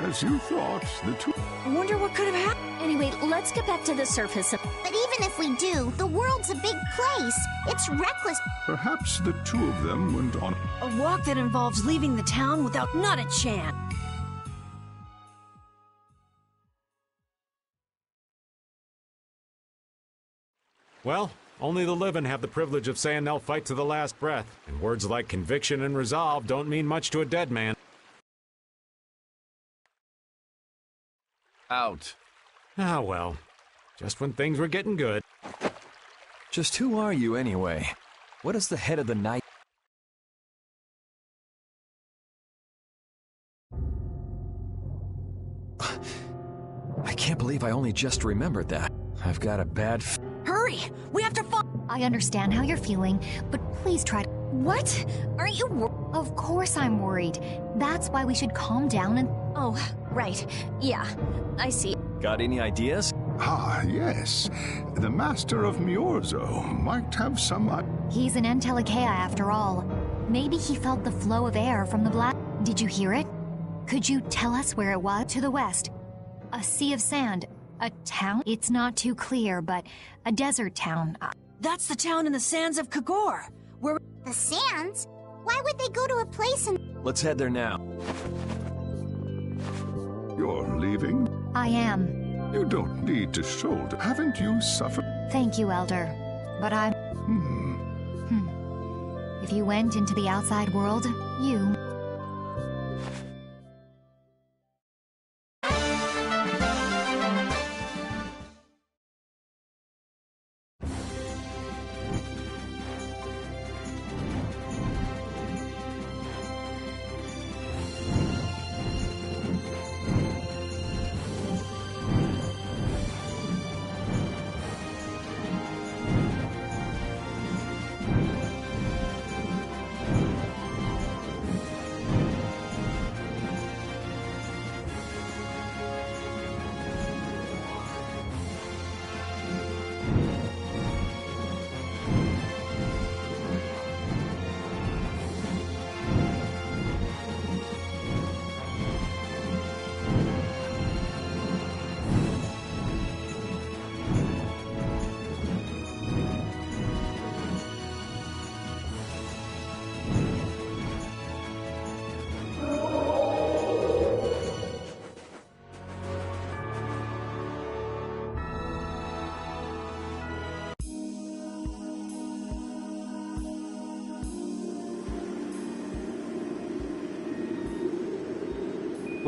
As you thought, the two... I wonder what could have happened. Anyway, let's get back to the surface. But even if we do, the world's a big place. It's reckless. Perhaps the two of them went on... A walk that involves leaving the town without not a chance. Well, only the living have the privilege of saying they'll fight to the last breath. And words like conviction and resolve don't mean much to a dead man. Out. Ah, well. Just when things were getting good. Just who are you, anyway? What is the head of the night? I can't believe I only just remembered that. I've got a bad Hurry! We have to I understand how you're feeling, but please try to... What? Aren't you Of course I'm worried. That's why we should calm down and... Oh, right. Yeah, I see. Got any ideas? Ah, yes. The Master of Miorzo might have some... He's an Entelekea after all. Maybe he felt the flow of air from the black... Did you hear it? Could you tell us where it was? To the west. A sea of sand. A town? It's not too clear, but a desert town. That's the town in the sands of Kagor, where... The sands? Why would they go to a place in... Let's head there now. You're leaving? I am. You don't need to shoulder. Haven't you suffered? Thank you, Elder. But I'm... If you went into the outside world, you...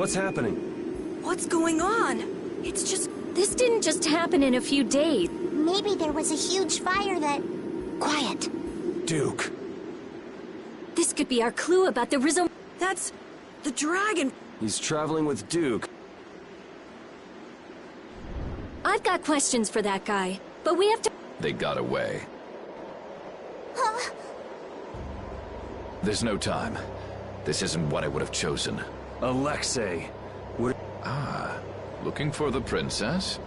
What's happening? What's going on? It's just... This didn't just happen in a few days. Maybe there was a huge fire that... Quiet. Duke. This could be our clue about the Rizzo... That's... the dragon. He's traveling with Duke. I've got questions for that guy, but we have to... They got away. Huh? There's no time. This isn't what I would have chosen. Alexei. What... Ah, looking for the princess?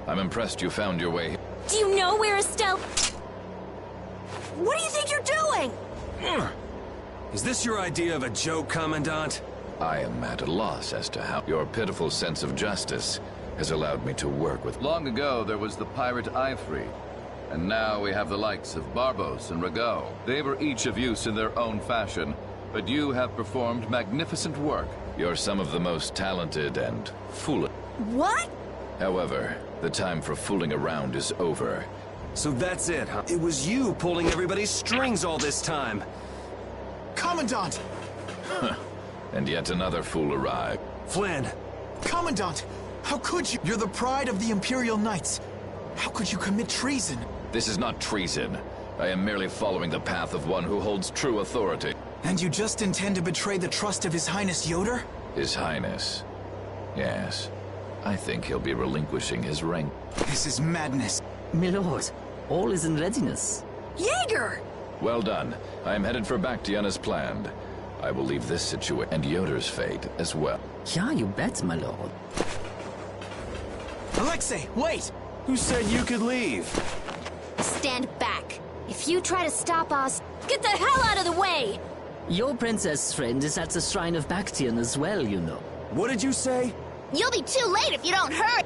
I'm impressed you found your way. Do you know where Estelle... What do you think you're doing? Is this your idea of a joke, Commandant? I am at a loss as to how your pitiful sense of justice has allowed me to work with... Long ago, there was the pirate Ifri, and now we have the likes of Barbos and Rago. They were each of use in their own fashion, but you have performed magnificent work. You're some of the most talented and foolish. What? However, the time for fooling around is over. So that's it, huh? It was you pulling everybody's strings all this time. Commandant! And yet another fool arrived. Flynn! Commandant! How could you? You're the pride of the Imperial Knights. How could you commit treason? This is not treason. I am merely following the path of one who holds true authority. And you just intend to betray the trust of His Highness Yoder? His Highness. Yes. I think he'll be relinquishing his rank. This is madness. Milord, all is in readiness. Jaeger! Well done. I am headed for Bactian as planned. I will leave this situation and Yoder's fate as well. Yeah, you bet, my lord. Alexei, wait! Who said you could leave? Stand back. If you try to stop us, get the hell out of the way! Your princess friend is at the shrine of Bactian as well, you know. What did you say? You'll be too late if you don't hurry.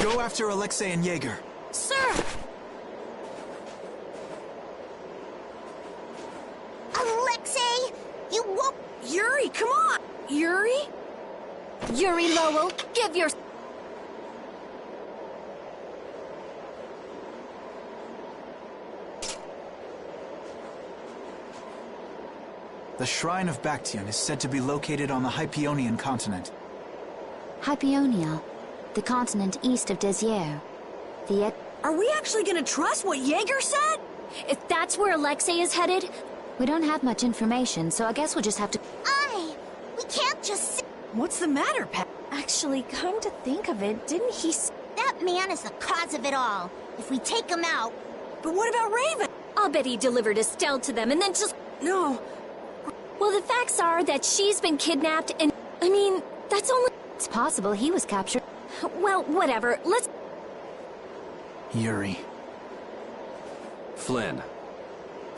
Go after Alexei and Jaeger. Sir! Alexei! You won't... Yuri, come on! Yuri? Yuri Lowell, give your... The Shrine of Bactian is said to be located on the Hypionian continent. Hypionia, the continent east of Desier. Are we actually gonna trust what Jaeger said? If that's where Alexei is headed... We don't have much information, so I guess we'll just have to... We can't just sit... What's the matter, Pat? Actually, come to think of it, didn't he... That man is the cause of it all. If we take him out... But what about Raven? I'll bet he delivered Estelle to them and then just... No. Well, the facts are that she's been kidnapped and... I mean, that's only... It's possible he was captured. Well, whatever. Let's... Yuri. Flynn.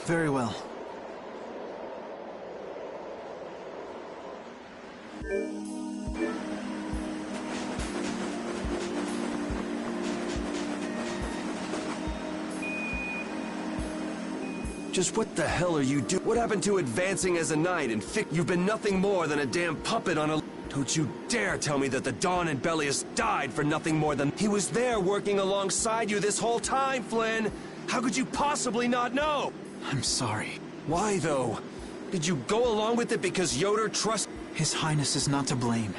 Very well. Just what the hell are you doing? What happened to advancing as a knight and you've been nothing more than a damn puppet on a... Don't you dare tell me that the Dawn and Bellius died for nothing more than... He was there working alongside you this whole time, Flynn! How could you possibly not know? I'm sorry. Why, though? Did you go along with it because Yoder trusts... His Highness is not to blame.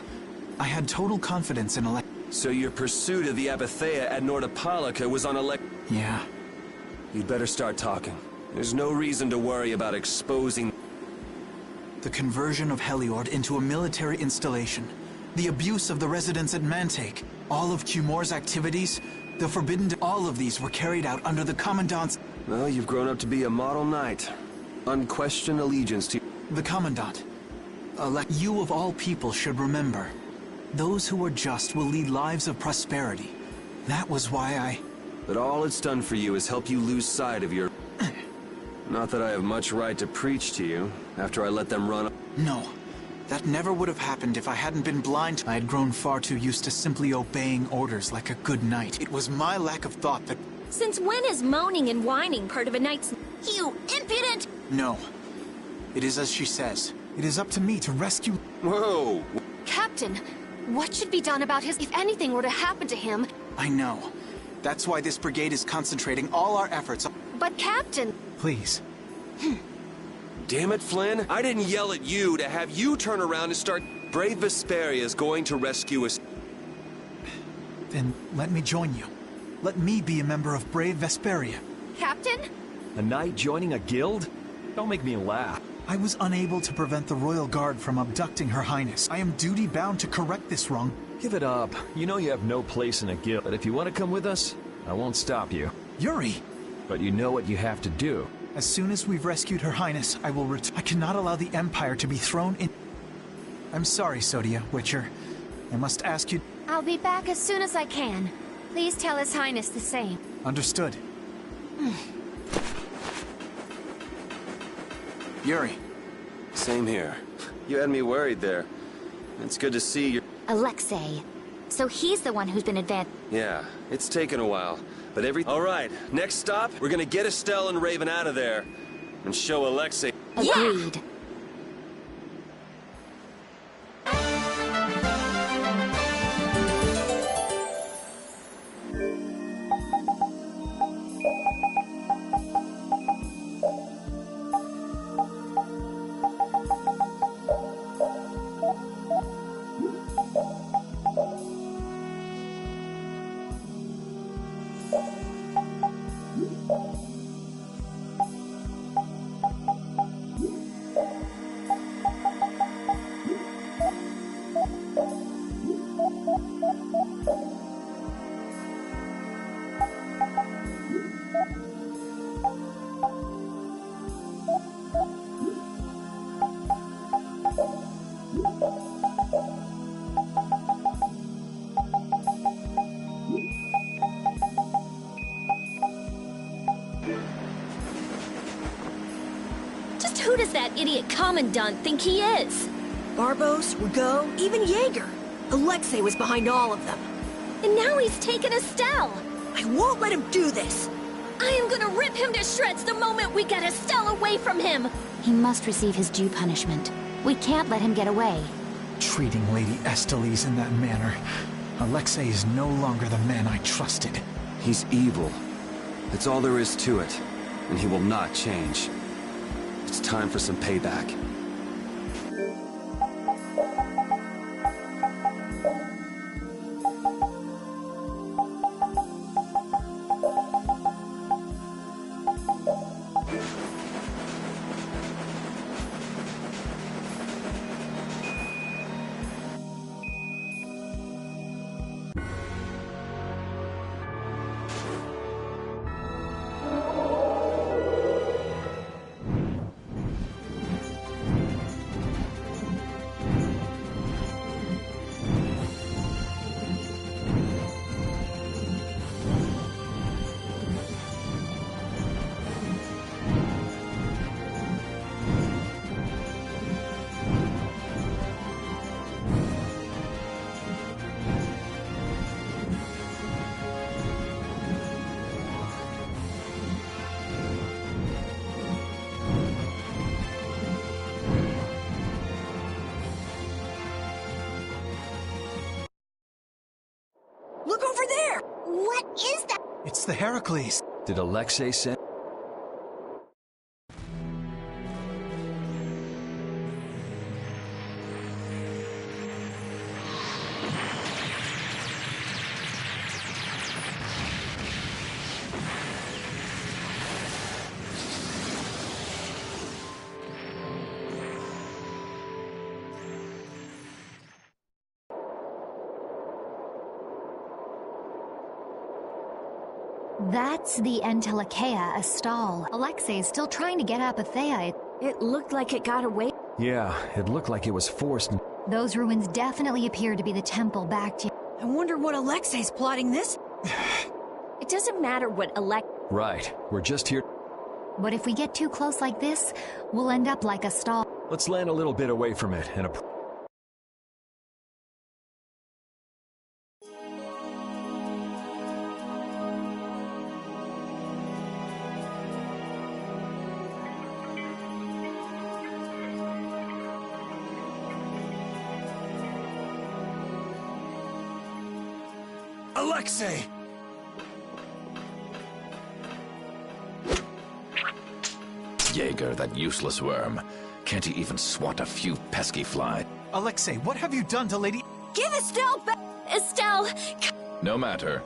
I had total confidence in So your pursuit of the Apatheia at Nordopolica was on Yeah. You'd better start talking. There's no reason to worry about exposing... The conversion of Heliord into a military installation. The abuse of the residents at Mantake. All of Cumor's activities. The forbidden... All of these were carried out under the Commandant's... Well, you've grown up to be a model knight. Unquestioned allegiance to... The Commandant. You of all people should remember. Those who are just will lead lives of prosperity. That was why I... But all it's done for you is help you lose sight of your... Not that I have much right to preach to you, after I let them run... No. That never would have happened if I hadn't been blind. I had grown far too used to simply obeying orders like a good knight. It was my lack of thought that... Since when is moaning and whining part of a knight's... You impudent... No. It is as she says. It is up to me to rescue... Whoa! Captain, what should be done about his... If anything were to happen to him... I know. That's why this brigade is concentrating all our efforts on... But Captain... Please. Damn it, Flynn. I didn't yell at you to have you turn around and start... Brave Vesperia is going to rescue us. Then let me join you. Let me be a member of Brave Vesperia. Captain? A knight joining a guild? Don't make me laugh. I was unable to prevent the Royal Guard from abducting Her Highness. I am duty-bound to correct this wrong. Give it up. You know you have no place in a guild, but if you want to come with us, I won't stop you. Yuri! But you know what you have to do. As soon as we've rescued Her Highness, I will I cannot allow the Empire to be thrown in... I'm sorry, Sodia, Witcher. I must ask you... I'll be back as soon as I can. Please tell His Highness the same. Understood. Yuri. Same here. You had me worried there. It's good to see you. Alexei. So he's the one who's been advanced. Yeah, it's taken a while, but All right, next stop, we're gonna get Estelle and Raven out of there and show Alexei. Agreed. Who does that idiot commandant think he is? Barbos, Rigaud, even Jaeger. Alexei was behind all of them. And now he's taken Estelle. I won't let him do this. I am gonna rip him to shreds the moment we get Estelle away from him. He must receive his due punishment. We can't let him get away. Treating Lady Estellise in that manner. Alexei is no longer the man I trusted. He's evil. That's all there is to it. And he will not change. It's time for some payback. Look over there! What is that? It's the Heracles. Did Alexei send... That's the Entelekea Astal. Alexei's still trying to get Apatheia. It looked like it got away. Yeah, it looked like it was forced. Those ruins definitely appear to be the temple back to... I wonder what Alexei's plotting this. It doesn't matter what Right, we're just here. But if we get too close like this, we'll end up like Astal. Let's land a little bit away from it and Alexei! Jaeger, that useless worm. Can't he even swat a few pesky flies? Alexei, what have you done to Lady... Give Estelle back! Estelle! No matter.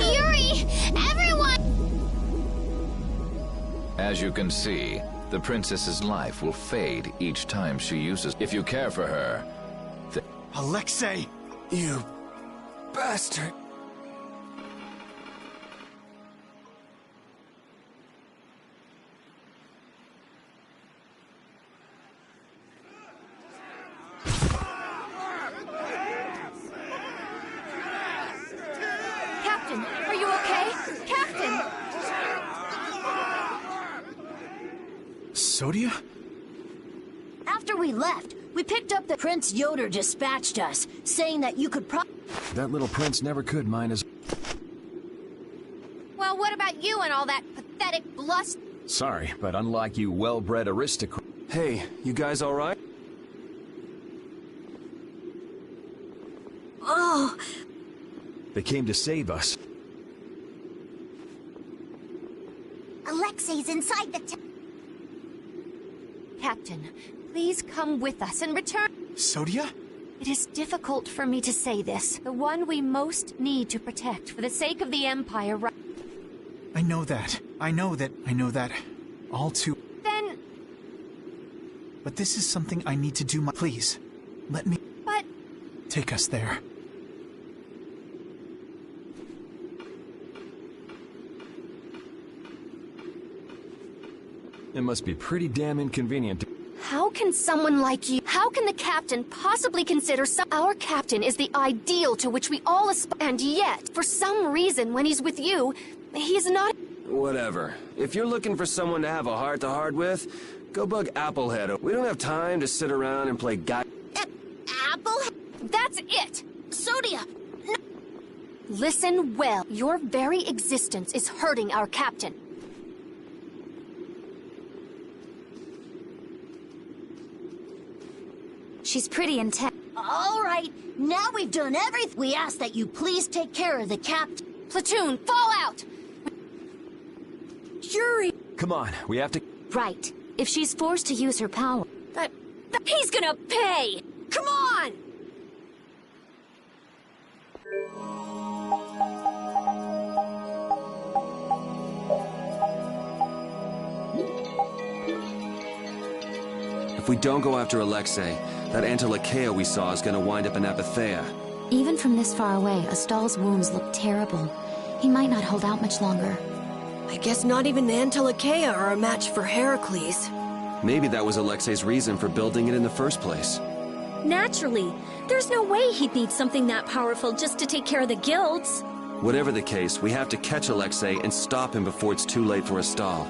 Yuri! Everyone! As you can see, the princess's life will fade each time she uses... If you care for her... Alexei! You bastard! Captain, are you okay? Captain! Sodia? After we left, we picked up the Prince Yoder dispatched us, saying that you could That little prince never could mind his... Well, what about you and all that pathetic bluster? Sorry, but unlike you well-bred aristocrats... Hey, you guys alright? Oh! They came to save us. Alexei's inside the Captain, please come with us and return. Sodia? It is difficult for me to say this. The one we most need to protect for the sake of the Empire. I know that. I know that. All too... Then... But this is something I need to do Please, let me... But... Take us there. It must be pretty damn inconvenient to... How can someone like you... How can the captain possibly consider Our captain is the ideal to which we all aspire, and yet, for some reason, when he's with you, he's not... Whatever. If you're looking for someone to have a heart-to-heart with, go bug Applehead. We don't have time to sit around and play guy... Applehead? That's it! Sodia! No. Listen well. Your very existence is hurting our captain. She's pretty intense. All right, now we've done everything. We ask that you please take care of the captain. Platoon, fall out! Yuri! Come on, we have to... Right. If she's forced to use her power... He's gonna pay! Come on! If we don't go after Alexei, that Antilocheia we saw is gonna wind up in Apatheia. Even from this far away, Astal's wounds look terrible. He might not hold out much longer. I guess not even the Antilocheia are a match for Heracles. Maybe that was Alexei's reason for building it in the first place. Naturally. There's no way he'd need something that powerful just to take care of the guilds. Whatever the case, we have to catch Alexei and stop him before it's too late for Astal.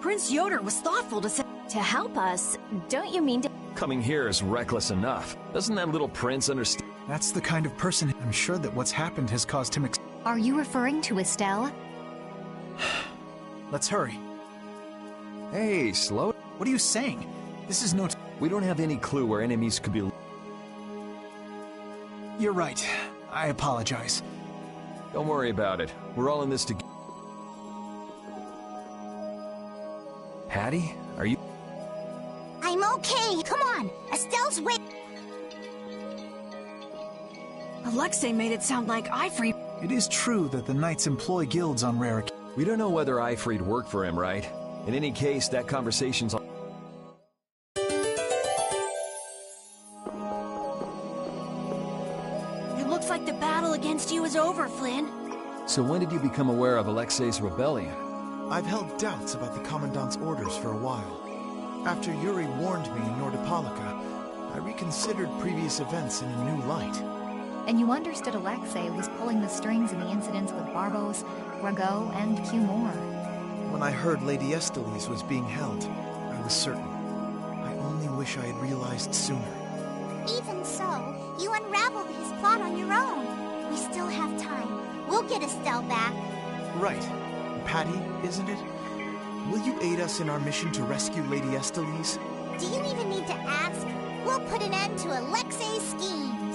Prince Yoder was thoughtful to say... To help us, don't you mean to... Coming here is reckless enough. Doesn't that little prince understand? That's the kind of person... I'm sure that what's happened has caused him... Are you referring to Estelle? Let's hurry. Hey, slow... What are you saying? This is no... We don't have any clue where enemies could be... You're right. I apologize. Don't worry about it. We're all in this together. Hattie, are you... I'm okay. Come on. Estelle's wait. Alexei made it sound like Ifrit... It is true that the knights employ guilds on rare occasions. We don't know whether Ifrit worked for him, right? In any case, that conversation's... It looks like the battle against you is over, Flynn. So when did you become aware of Alexei's rebellion? I've held doubts about the Commandant's orders for a while. After Yuri warned me in Nordopolica, I reconsidered previous events in a new light. And you understood Alexei was pulling the strings in the incidents with Barbos, Rago, and Cumor. When I heard Lady Estellise was being held, I was certain. I only wish I had realized sooner. Even so, you unraveled his plot on your own. We still have time. We'll get Estelle back. Right. Patty, isn't it? Will you aid us in our mission to rescue Lady Estellise? Do you even need to ask? We'll put an end to Alexei's scheme.